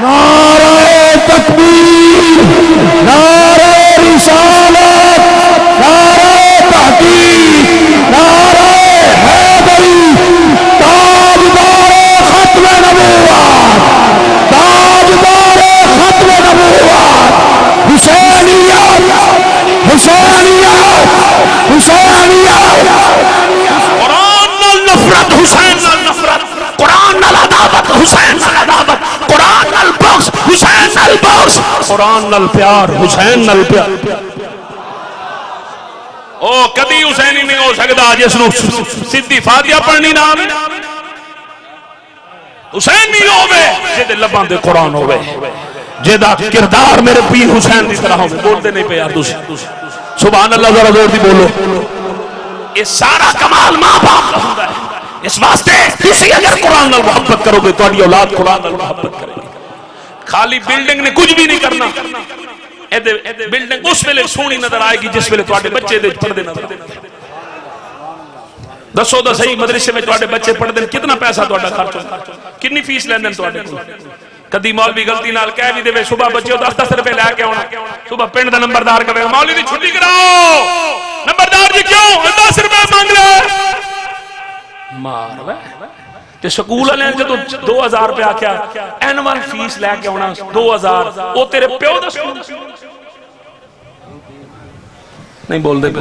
نعرہ تکبیر، نعرہ رسالت، نعرہ تحقیق، نعرہ حیدری، تاجدار ختم نبوت، تاجدار ختم نبوت، حسینیت، حسینیت، حسینیت۔ قرآن نال نفرت حسین نال نفرت، قرآن نال عداوت حسین نال عداوت، قرآن نال بغض حسین نال بغض، قرآن نال پیار حسین نال پیار۔ او کدی حسینی نہیں ہو سکتا جس نو سیدھی فاتحہ پڑھنی نہ آوے، حسین نہیں ہوے جے لباں تے قرآن ہوے، جیدا کردار میرے پیر حسین دی طرح ہوے۔ بولتے نہیں پے یار تسی سبحان اللہ، ذرا زور دی بولو۔ یہ سارا کمال ماں باپ کا ہوندا ہے۔ اس واسطے تسی اگر قرآن نال محبت کرو گے تہاڈی اولاد قرآن نال محبت کرے گی۔ خالی بلڈنگ نے کچھ بھی نہیں کرنا. بلڈنگ اس ویلے سونی نظر آئے گی جس ویلے تواڈے بچے دے پڑھدے نظر آئے. دسو تو صحیح مدرسے میں تواڈے بچے پڑھدے کتنا پیسہ تواڈا خرچ ہوتا, کنی فیس لیندے تواڈے کول. کدی مولوی غلطی نال کہہ بھی دے صبح بچے 10-10 روپے لے کے آنا, صبح پنڈ دا نمبردار کہے مولوی دی چھٹی کراؤ, نمبردار جی کیوں 10 روپے مانگ رہے مار وے. تے سکول والے جدوں 2000 روپے آکھیا اینول فیس لے کے آنا 2000, او تیرے پیو دا سکول نہیں بول دے پہ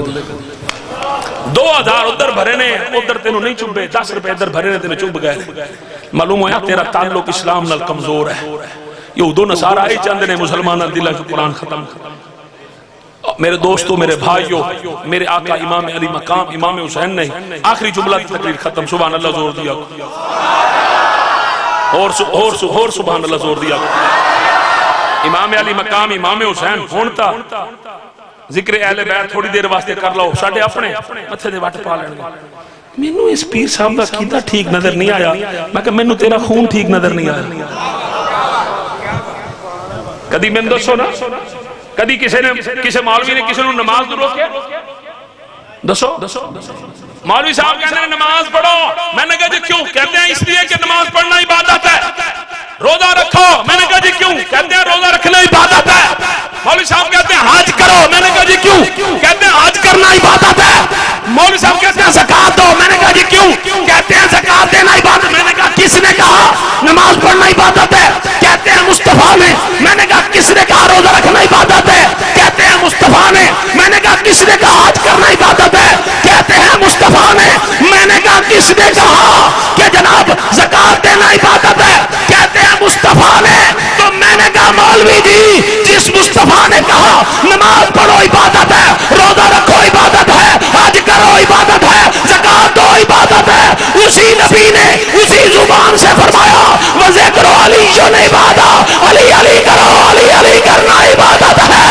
2000 ادھر بھرے نے ادھر تینوں نہیں چبے, 10 روپے ادھر بھرے نے تینوں چب گئے. معلوم ہوا تیرا تعلق اسلام نال کمزور ہے. یہودو نصارا ہی چاہندے نے مسلماناں دے دلاں چ قرآن ختم. میرے دوستو, میرے بھائیو, میرے آقا امام علی مقام امام حسین نے آخری جملہ تقریر ختم. سبحان اللہ زور دیا اور سبحان اللہ زور دیا. امام علی مقام امام حسین ہونتا ذکر اہل بیت تھوڑی دیر واسطے کر لو, ساڈے اپنے متھے دے وٹ پا لین گے. مینوں اس پیر صاحب دا کیدا ٹھیک نظر نہیں آیا, میں کہ مینوں تیرا خون ٹھیک نظر نہیں آیا. کدی میں دسو نا, کدی کسی مولوی نے کسی نو نماز تو روکیا دسو. مولوی صاحب کہتے ہیں نماز پڑھو, میں نے کہا جی کیوں, کہتے ہیں اس لیے کہ نماز پڑھنا عبادت ہے. روزہ رکھو, میں نے کہا جی کیوں, کہتے ہیں روزہ رکھنا عبادت ہے. مولوی صاحب کہتے ہیں حج کرو, میں نے کہا جی کیوں, کہتے ہیں حج کرنا عبادت ہے. مولوی صاحب کہتے ہیں زکات دو, میں نے کہا جی کیوں, کہتے ہیں زکات دینا عبادت. میں نے کہا کس نے کہا نماز پڑھنا عبادت ہے, کہتے ہیں مصطفیٰ نے. میں نے کہا کس نے کہا روزہ رکھنا عبادت ہے, کہتے ہیں مصطفیٰ نے. میں نے کہا کس نے کہا حج کرنا عبادت ہے, کہتے ہیں مصطفیٰ نے. میں نے کہا کس نے کہا کہ جناب زکات دینا عبادت ہے, کہتے ہیں مصطفیٰ نے. تو میں نے کہا مولوی جی جس مصطفیٰ نے کہا نماز پڑھو عبادت ہے, روزہ رکھو عبادت ہے, حج کرو عبادت ہے, زکات دو عبادت ہے, اسی نبی نے اسی زبان سے فرمایا وذکر علی عبادت, علی علی کرو, علی علی کرنا عبادت ہے.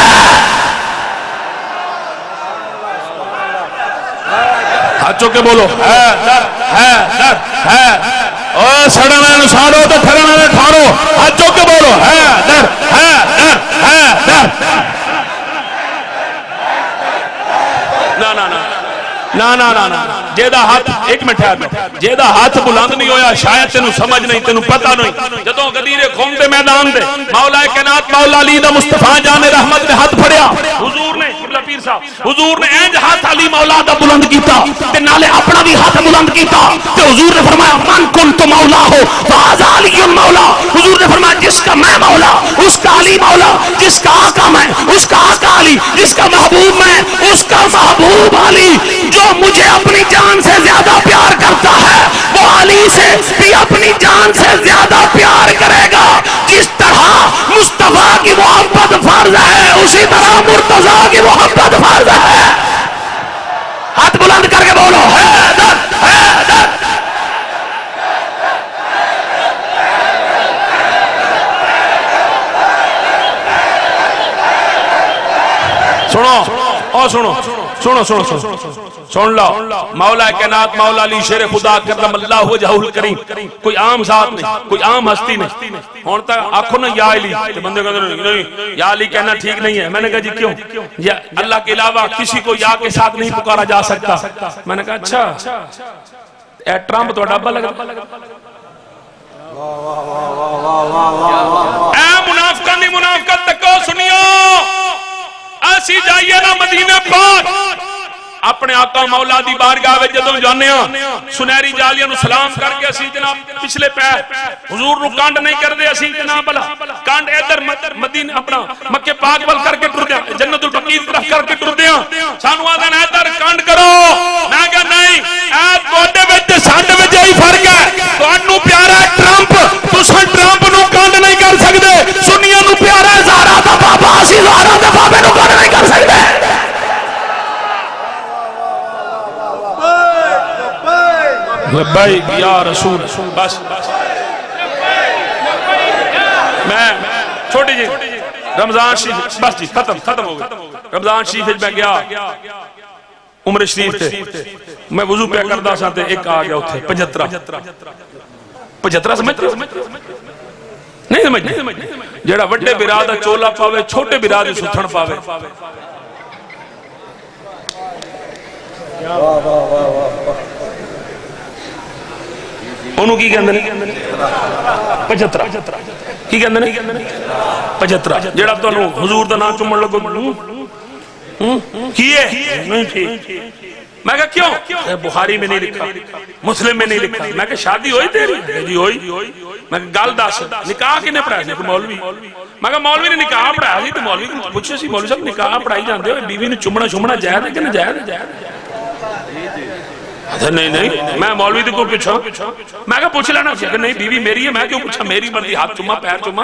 ہاتھ چوکے بولو ہے در ہے در ہے, او سڑنا نو ساڑو تو ٹھرنا نو ٹھارو. ہاتھ چوکے بولو ہے در ہے در ہے در. نا نا نا نا نا نا نا جیدہ ہاتھ, ایک منٹ ہے, جیدہ ہاتھ بلند نہیں ہویا شاید تینوں سمجھ نہیں, تینوں پتہ نہیں. جدوں غدیر قوم دے میدان دے مولا کائنات مولا علی دا مصطفیٰ جان رحمت نے ہاتھ پھڑیا, حضور نے قبلہ پیر صاحب حضور نے اینج ہاتھ علی مولا دا بلند کیتا تے نالے اپنا بھی ہاتھ بلند کیتا تے حضور نے فرمایا من کنت مولا ہو فہذا علی مولا. حضور نے فرمایا جس کا میں مولا اس کا علی مولا, جس کا آقا میں اس کا آقا علی, جس کا محبوب میں اس کا محبوب علی. جو مجھے اپنی جان سے زیادہ پیار کرتا ہے وہ علی سے بھی اپنی جان سے زیادہ پیار کرے گا. جس طرح مصطفیٰ کی محبت فرض ہے اسی طرح مرتضیٰ کی محبت فرض ہے. ہاتھ بلند کر کے بولو حیدر حیدر. سنو او سنو سنو سنو سنو سن لو, مولا کائنات مولا علی شیر خدا کرم اللہ وجہہ الکریم کوئی عام ذات نہیں, کوئی عام ہستی نہیں. ہون تک آنکھو نا یا علی, بندے کہتے نہیں یا علی کہنا ٹھیک نہیں ہے. میں نے کہا جی کیوں, یا اللہ کے علاوہ کسی کو یا کے ساتھ نہیں پکارا جا سکتا. میں نے کہا اچھا اے ٹرمپ تو ڈبا لگا, اے منافقہ نہیں منافقت تکو سنیو, ایسی جائیے نا مدینہ پاک اپنے آقا مولا دی بارگاہ وچ جدوں جانے ہاں سنہری جالیاں نو سلام کر کے اسی جناب پچھلے پیر حضور نو کانڈ نہیں کردے, اسی جناب بلا کانڈ ادھر مدینہ اپنا مکے پاک ول کر کے ٹردے ہاں, جنت البقیع طرف کر کے ٹردے ہاں. سانو آدن ادھر کانڈ کرو, میں کہا نہیں اے تواڈے وچ تے ساڈے وچ ہی فرق ہے. تانوں پیارا ٹرمپ, تساں ٹرمپ نو کانڈ نہیں کر سکدے. سنیاں نو پیارا زہرا دا بابا, اسی زہرا دے بابے نو کانڈ نہیں کر سکدے. لبیک یا رسول. بس میں چھوٹی جی رمضان شریف, بس جی ختم ہو گئی. رمضان شریف میں گیا عمر شریف تے, میں وضو پہ کردا سا تے ایک آ گیا اوتھے 75 سمجھتے نہیں سمجھتے جڑا وڈے برا دا چولا پاوے چھوٹے برا دی ستھن پاوے انہوں کی کہندے نے 75 کی کہندے نے 75 جڑا تانوں حضور دا نام چومن لگو کیے نہیں ٹھیک میں کہا کیوں بخاری میں نہیں لکھا مسلم میں نہیں لکھا میں کہا شادی ہوئی تیری جی ہوئی میں کہا گال داس نکاح کنے پڑھایا سی مولوی میں کہا مولوی نے نکاح پڑھایا سی تو مولوی کو پوچھے سی مولوی صاحب نکاح پڑھائی جاندے ہو بیوی نے چمنا جائز ہے کہ نہ جائز ہے نہیں نہیں میں مولوی کو پوچھا میں کہا پوچھ لینا کہ نہیں بیوی میری ہے میں کیوں پوچھا میری مرضی ہاتھ چما پیر چما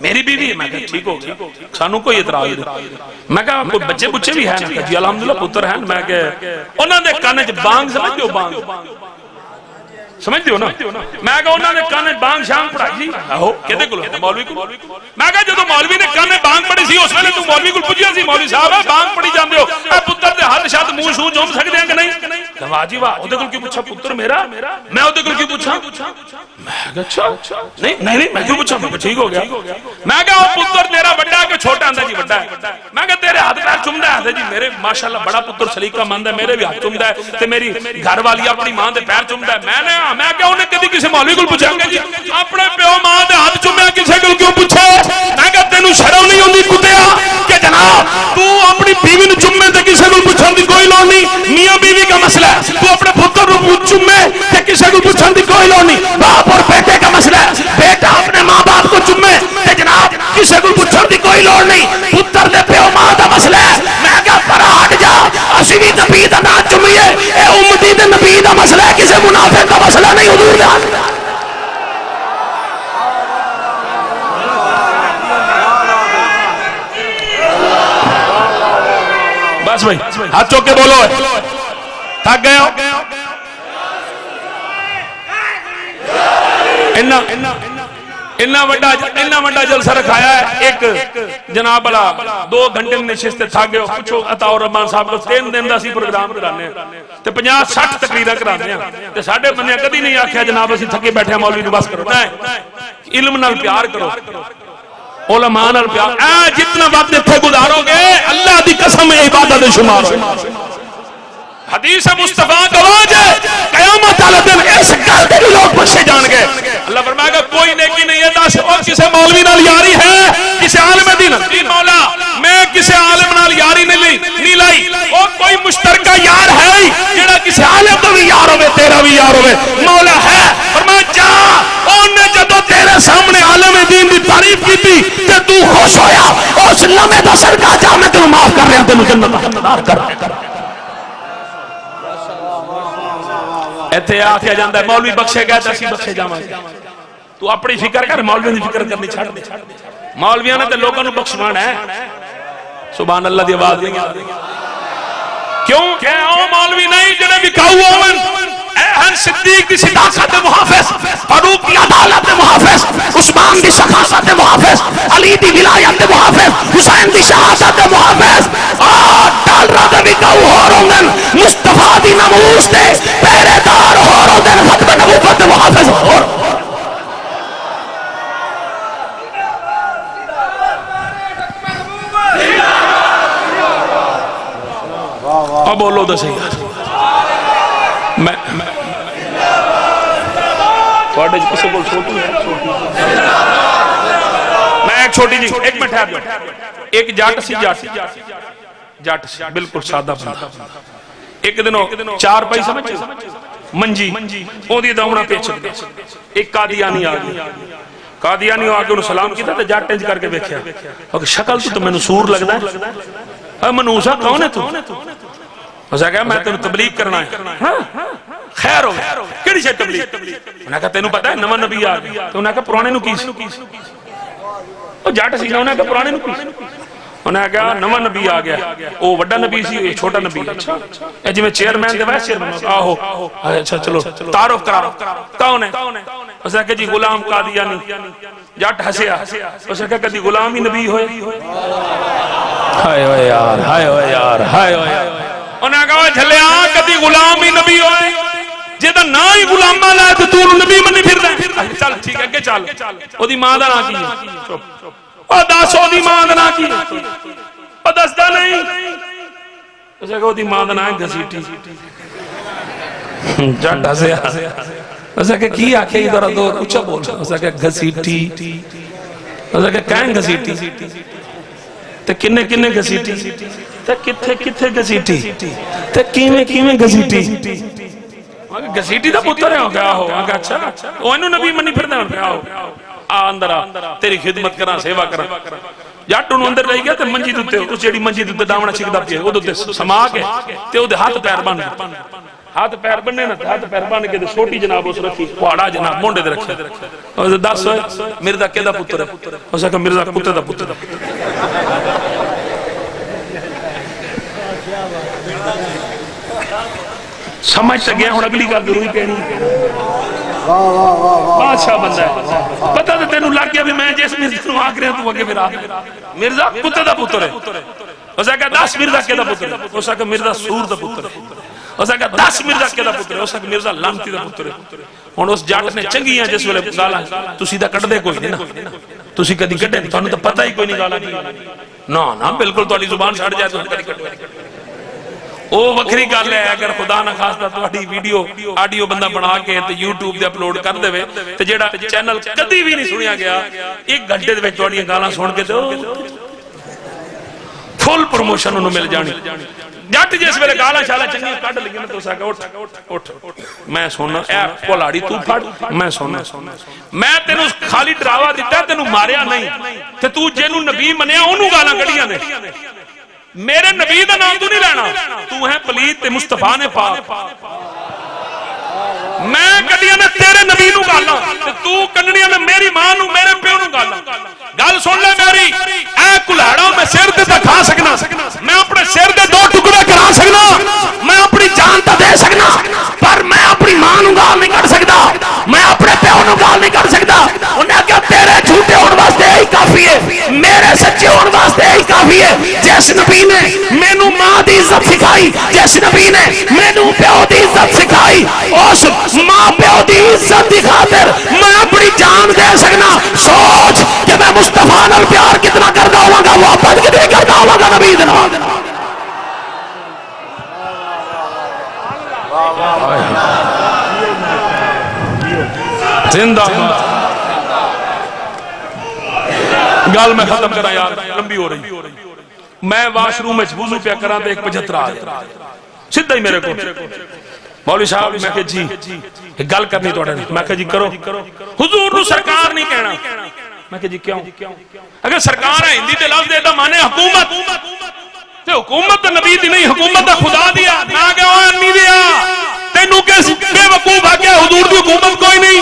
میری بیوی ہے میں کہا ٹھیک ہو گیا سانو کوئی اعتراض نہیں میں کہا کوئی بچے بچے بھی ہیں جی الحمدللہ پتر ہیں میں کہا انہوں نے کانے چ بانگ سمجھ دیو بانگ سمجھ دیو نا میں کہا انہوں نے کانے بانگ شام پڑھائی جی آہو کہتے کلو مولوی کو میں کہا جدو مولوی نے کانے بانگ پڑھی سی اس میں تو مولوی کو پوچھیا سی مولوی صاحب بانگ پڑھی جاندے ہو اے پتر دے ہاتھ شاید منہ شو جوم سکدے ہیں کہ نہیں واہ جی واہ اودے کول کی پوچھا پتر میرا میں اودے کول کی پوچھا میں کہا اچھا نہیں میں کیوں پوچھا میں ٹھیک ہو گیا میں کہا او پتر تیرا بڑا ہے کہ چھوٹا ہے جی بڑا ہے میں کہا تیرے ہاتھ پیر چومدا ہے جی میرے ماشاءاللہ بڑا پتر سلیقہ مند ہے میرے بھی ہاتھ چومدا ہے تے میری گھر والی اپنی ماں دے پیر چومدا ہے میں کہا انہیں کدی کسی مولوی کو پوچھا کہ جی اپنے پیو ماں دے ہاتھ چومیا کسے کول کیوں پوچھے میں کہا تینوں شرم نہیں ہوندی کتیا کہ جناب تو اپنی بیوی نوں چومے تے کسے کول پوچھن دی کوئی لوڑ نہیں میاں بیوی کا مسئلہ ہے تو اپنے پتر نوں چومے تے کسے کول پوچھن دی کوئی لوڑ نہیں باپ اور بیٹے کا مسئلہ ہے بیٹا اپنے ماں باپ کو چومے تے جناب کسے کول پوچھن دی کوئی لوڑ نہیں پتر دے پیو ماں دا مسئلہ ہے میں کہا پر ہٹ جا اسی بھی نبی دا نام چومیے اے امتی دے نبی دا مسئلہ ہے کسے منافق دا مسئلہ نہیں حضور دا بس بھائی ہاتھ چوک کے بولو تھک گئے ہو اتنا بڑا جلسہ رکھایا ہے ایک جناب والا 2 گھنٹے نشست تھک گئے ہو پوچھو عطا الرحمان صاحب کو 3 دن دا سی پروگرام کرانے ہیں تے 50-60 تقریراں کرانے ہیں تے ساڈے بندے کدی نہیں آکھیا جناب اسی تھکے بیٹھے مولوی نوں بس کرو نہیں علم نال پیار کرو علماء نال پیار جتنا وقت اتنے گزارو گے اللہ دی قسم عبادت شمار ہو حدیث مصطفیٰ گواہ ہے قیامت والے دن اس گل دے لوگ بخشے جان گے اللہ فرمائے گا کوئی نیکی نہیں ہے دس اور کسے مولوی نال یاری ہے کسے عالم دین جی مولا میں کسے عالم نال یاری نہیں لائی او کوئی مشترکہ یار ہے جڑا کسے عالم دا بھی یار ہوے تیرا بھی یار ہوے مولا ہے فرمایا جا اونے جدوں تیرے سامنے عالم دین دی تعریف کیتی تے تو خوش ہویا اس لمحے دا صدقہ جا میں تینوں معاف کر رہا تینوں جنت دا حقدار کر ایتھے آکھیا جاندا ہے مولوی بخشے گئے تے اسی بخشے جاواں گے تو اپنی فکر کر مولوی دی فکر کرنی چھڑ دے مولویاں نے تے لوکاں نوں بخشوانا ہے سبحان اللہ دی آواز نہیں آندی کیوں کہ او مولوی نہیں جڑے وکاؤ ہون اے صدیق دی صداقت دے محافظ فاروق دی عدالت دے محافظ عثمان دی شخاصت دے محافظ علی دی ولایت دے محافظ حسین دی شہادت دے محافظ اور ڈالرا دے وکاؤ ہو روندن مصطفیٰ دی ناموس دے پہرے دار ہو روندن ختم نبوت دے محافظ ہو اب بولو تو صحیح میں تھوڑے کسی کو چھوٹی ہے میں ایک چھوٹی جی ایک منٹ ٹھہر جاؤ ایک جٹ سی بالکل سادہ بندہ ایک دنوں 4 پائی سمجھ منجی او دی داونا پیچھ ایک قادیانی آ گئی قادیانی آ کے انہوں سلام کیتا تے جٹ انج کر کے ویکھیا کہ شکل تو میں نسور لگدا ہے منوسا کون ہے تو اسا کہا میں تینوں تبلیغ کرنا ہے خیر ہو کیڑی شے تبلیغ انہاں کہا تینوں پتہ ہے نواں نبی آ گیا تو انہاں کہا پرانے نو کی او جٹ سی انہاں کہا پرانے نو کی انہاں کہا نواں نبی آ گیا او بڑا نبی سی اے چھوٹا نبی اچھا اے جویں چیئرمین تے وائس چیئرمین آہو اچھا چلو تعارف کرا کون ہے اسا کہا جی غلام قادیانی جٹ ہسیا اسا کہا کدی غلام ہی نبی ہوئے ہائے ہوئے یار ہائے ہوئے یار ہائے ہوئے انہاں کہا جھلیا کدی غلام ہی نبی ہوئے جیدہ نہ ہی غلامہ لائے تو تو نبی منی پھر دیں چل ٹھیک ہے کہ چل او دی ماں دا نہ کی اور داسو دی ماندنا کی اور دستا نہیں اسے کہو دی ماندنا ہے گھسیٹی جٹ ہسے اسے کہ کی آکھے ادھر ادھر اچھا بول اسے کہ گھسیٹی اسے کہ کہیں گھسیٹی تے کنے کنے گھسیٹی تے کتھے کتھے گھسیٹی تے کیویں کیویں گھسیٹی گھسیٹی دا پتر ہے ہو گیا ہو آگا اچھا وہ انہوں نبی منی پھر دے ہو گیا ہو اندر تیری خدمت کرا سیوا کرا جٹ انہوں اندر رہی گیا تے منجی دوتے اس جیڑی منجی دوتے دامنا چکدہ پیا وہ دوتے سما کے تے وہ دے ہاتھ پیر بن ہاتھ پیر بننے نا ہاتھ پیر بن کے چھوٹی جناب اس رکھی پہاڑا جناب مونڈے دے رکھے اور دس ہوئے مرزا کے دا پتر ہے اسے کہا مرزا کتے دا پتر ہے سمجھ سکے ہوں اگلی گل ضروری کہنی بادشاہ بندہ ہے پتہ تو تینوں لگ گیا بھی میں جس مرزا نو آگ رہا تو اگے میرا مرزا کتے دا پتر ہے اسے کہا 10 مرزا کے دا پتر ہے اسے کہا مرزا سور دا پتر ہے اسے کہا 10 مرزا کے دا پتر ہے اسے کہا مرزا لانتی دا پتر ہے ہوں اس جٹ نے چنگی ہیں جس ویلے گالا تسی دا کٹ دے کوئی نہیں نا تسی کدی کٹے تانوں تو پتہ ہی کوئی نہیں گالا نا نا بالکل تہاڈی زبان چھڑ جائے تو کدی کٹے او وکری گل ہے اگر خدا نہ خاصتا تہاڈی ویڈیو آڈیو بندہ بنا کے تے یوٹیوب تے اپلوڈ کر دے تے جیڑا چینل کدی بھی نہیں سنیا گیا 1 گھنٹے دے وچ تہاڈیاں گالاں سن کے تے فل پروموشن انہوں مل جانی جٹ جس ویلے گالاں شالا چنگیاں کڈ لگیاں تو اسا کہ اٹھ میں سننا اے کولاڑی تو پھڑ میں سننا میں تینوں خالی ڈراوا دیتا تینوں ماریا نہیں تے تو جینوں نبی منیا اونوں گالاں کڈیاں نے میرے نبی دا نام تو نہیں لینا تو ہے پلید تے مصطفیٰ نے پاک میں کڈیاں نے تیرے نبی نو گالاں تے تو کنڈیاں نے میری ماں نو میرے پیو نو گالاں گل سن لے میری اے کلاڑا میں سر تے دکھا سکنا میں اپنے سر دے 2 ٹکڑے کرا سکنا میں اپنی جان تے دے سکنا پر میں اپنی ماں نو گال نہیں کر سکدا میں اپنے پیو نو گال نہیں کر سکدا انہاں کہا تیرے جھوٹے ہون واسطے ہی کافی ہے میرے سچے ہون واسطے ہی کافی ہے جس نبی نے مینوں ماں دی عزت سکھائی جس نبی نے مینوں پیو دی عزت سکھائی اس ماں پیو دی عزت دی خاطر میں اپنی جان دے سکنا سوچ کہ میں مصطفیٰ نال پیار کتنا کردا ہوں گا محبت کتنی کردا ہوں گا نبی دے نال زندہ گل میں ختم کرا یار لمبی ہو رہی میں واش روم میں وضو پیا کراں تے 1:75 آ سیدھا ہی میرے کو مولوی صاحب میں کہ جی گل کرنی تواڈے میں کہ جی کرو حضور نو سرکار نہیں کہنا میں کہ جی کیوں اگر سرکار ہے ہندی تے لفظ دے دا مانے حکومت تے حکومت نبی دی نہیں حکومت دا خدا دیا نہ کہ او نہیں دیا تینوں کس بے وقوف آ گیا حضور دی حکومت کوئی نہیں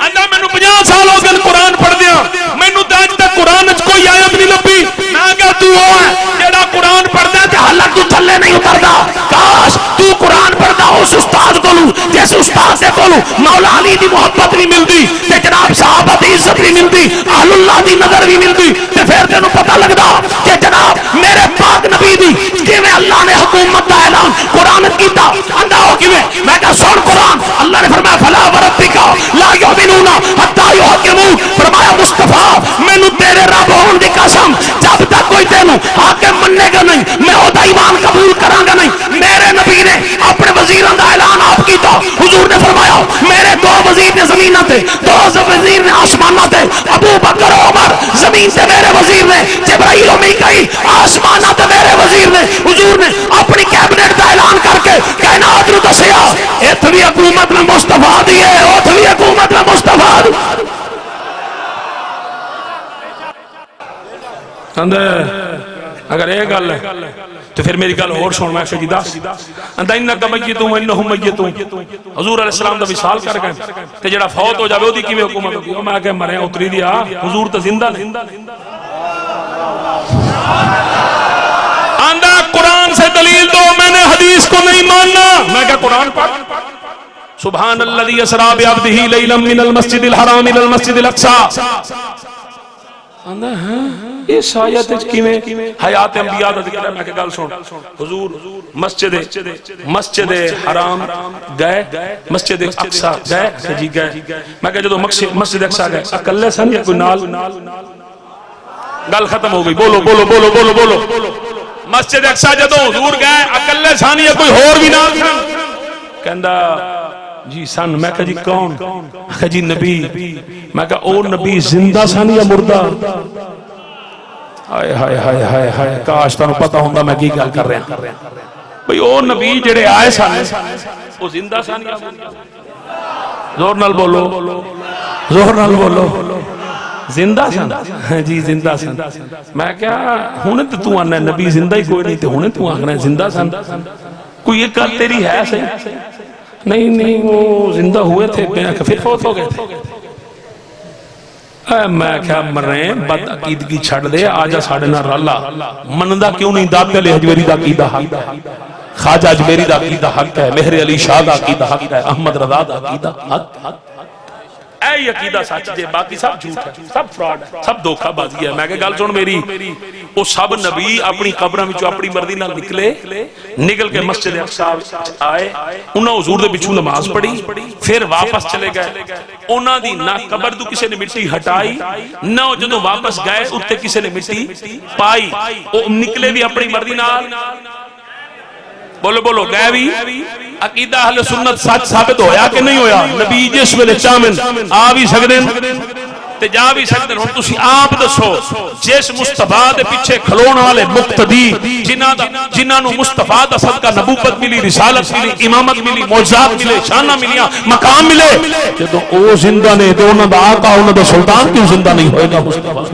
اندا مینوں 50 سال ہو گئے قرآن پڑھ دیا مینوں تے اج تک قرآن وچ کوئی آیت نہیں لبھی نہ کہ تو او ہے جیڑا قرآن پڑھدا تے حالت تو تھلے نہیں اتردا کاش تو قرآن پڑھدا اس استاد کولوں جس استاد دے کولوں مولا علی دی محبت نہیں ملدی تے جناب صحابہ دی عزت نہیں ملدی اہل اللہ دی نظر نہیں ملدی تے پھر تینوں پتہ لگدا کہ جناب میرے پاک نبی دی کیویں اللہ نے حکومت دا اعلان قرآن وچ کیتا اندا ہو کیویں میں کہا سن قرآن اللہ نے فرمایا فلا وربک لا یؤمنون حتی یحکموک فرمایا مصطفیٰ مینوں تیرے رب ہون دی قسم جب تک کوئی تینوں حاکم منے گا نہیں میں اودا ایمان قبول کراں گا نہیں میرے نبی نے اپنے وزیراں دا اعلان آپ کیتا حضور نے فرمایا میرے 2 وزیر نے زمیناں تے 2 وزیر نے آسماناں تے ابو بکر عمر زمین تے میرے وزیر نے جبرائیل و میکائیل آسماناں تے میرے وزیر نے حضور نے اپنی کیبنٹ دا اعلان کر کے کائنات نو دسیا ایتھے بھی حکومت میں مصطفیٰ دی ہے اوتھے بھی حکومت میں مصطفیٰ دی اگر یہ گل ہے تو پھر میری گل اور سن میں کہ جی دس انت انک میتون وانہم میتون حضور علیہ السلام دا وصال کر گئے تے جڑا فوت ہو جاوے اودی کیویں حکومت ہوگی میں کہ مرے اتری دیا حضور تے زندہ نے آندا قرآن سے دلیل دو میں نے حدیث کو نہیں ماننا میں کہ قرآن پڑھ سبحان الذی اسری بعبدہ لیلا من المسجد الحرام الى المسجد الاقصى آندا ہاں اس آیت وچ کیویں حیات انبیاء دا ذکر ہے میں کہ گل سن حضور مسجد حرام گئے مسجد اقصی گئے جی گئے میں کہ جدوں مسجد اقصی گئے اکلے سن یا کوئی نال گل ختم ہو گئی. بولو بولو بولو بولو بولو. مسجد اقصی جدوں حضور گئے اکلے سانی یا کوئی ہور بھی نال کہندا جی سن. میں کہا جی کون؟ میں کہا جی نبی. میں کہا او نبی زندہ سن یا مردہ؟ ہائے ہائے ہائے ہائے ہائے کاش تانوں پتہ ہوندا میں کی گل کر رہا بھئی. او نبی جڑے آئے سن او زندہ سن یا مردہ؟ زور نال بولو زور نال بولو. زندہ سن؟ جی زندہ سن. میں کیا ہن تے تو آنا نبی زندہ ہی کوئی نہیں تے ہن تو آکھنا زندہ سن؟ کوئی ایک گل تیری ہے صحیح؟ نہیں نہیں وہ زندہ ہوئے تھے پھر فوت ہو گئے تھے. میں کیا مرے بد عقیدگی چھڑ دے آجا ساڑھے نہ رلا منندہ کیوں نہیں داتے لے حجویری دا عقیدہ حق ہے, خواجہ اجمیری دا عقیدہ حق ہے, مہر علی شاہ دا عقیدہ حق ہے, احمد رضا دا عقیدہ حق. اے عقیدہ سچ جے باقی سب جھوٹ ہے, سب فراڈ ہے, سب دھوکہ بازی ہے. میں کہ گل سن میری, وہ سب نبی اپنی قبروں وچوں اپنی مرضی نال نکلے, نکل کے مسجد اقصی آئے, انہاں حضور دے پچھوں نماز پڑھی, پھر واپس چلے گئے. انہاں دی نہ قبر تو کسی نے مٹی ہٹائی نہ جدوں واپس گئے اوتے کسی نے مٹی پائی. او نکلے بھی اپنی مرضی نال, بولو بولو گئے بھی. عقیدہ اہل سنت سچ ثابت ہویا کہ نہیں ہویا؟ نبی جس ویلے چاہمن آ بھی سکدے تے جا بھی سکدے. ہن تسی آپ دسو جس مصطفیٰ دے پیچھے کھلون والے مقتدی جنہاں نو مصطفیٰ دا صدقہ نبوت ملی, رسالت ملی, امامت ملی, معجزات ملے, شانہ ملیاں, مقام ملے, جدوں او زندہ نے تے انہاں دا آقا انہاں دا سلطان کیوں زندہ نہیں ہوئے گا مصطفیٰ؟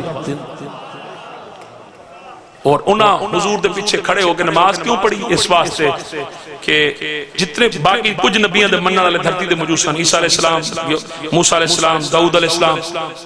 اور انہاں حضور دے پیچھے کھڑے ہو کے نماز کیوں پڑھی؟ اس واسطے کہ جتنے باقی کچھ نبیوں دے منن والے دھرتی دے موجود سن, عیسیٰ علیہ السلام, موسیٰ علیہ السلام, داؤد علیہ السلام,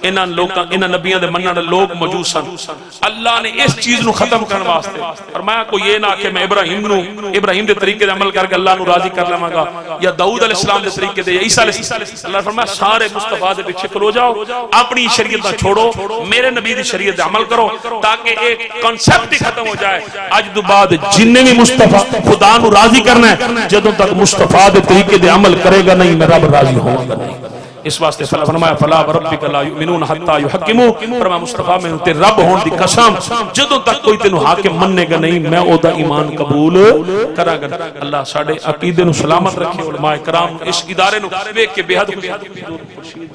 انہاں نبیوں دے منن والے لوگ موجود سن. اللہ نے اس چیز نو ختم کرنے واسطے فرمایا کوئی یہ نہ کہ میں ابراہیم دے طریقے دے عمل کر کے اللہ نو راضی کر لواں گا, یا داؤد علیہ السلام دے طریقے دے, یا عیسیٰ علیہ السلام. اللہ فرمایا سارے مصطفیٰ دے پیچھے کھلو جاؤ, اپنی شریعت نہ چھوڑو, میرے نبی دی شریعت دے عمل کرو, تاکہ ایک کنسپٹ ہی ختم ہو جائے. اج تو بعد جننے بھی مصطفیٰ خدا نو راضی کرنا ہے, جدوں تک مصطفیٰ دے طریقے دے عمل کرے گا نہیں, میں رب راضی ہوں گا نہیں. اس واسطے فرمایا فلا وربک لا یؤمنون حتی یحکموک, فرمایا مصطفیٰ میں تے رب ہون دی قسم جدوں تک کوئی تینوں حاکم مننے گا نہیں میں او دا ایمان قبول کراں گا. اللہ ساڈے عقیدے نو سلامت رکھے, علماء کرام اس ادارے نو ویکھ کے بے حد خوشی.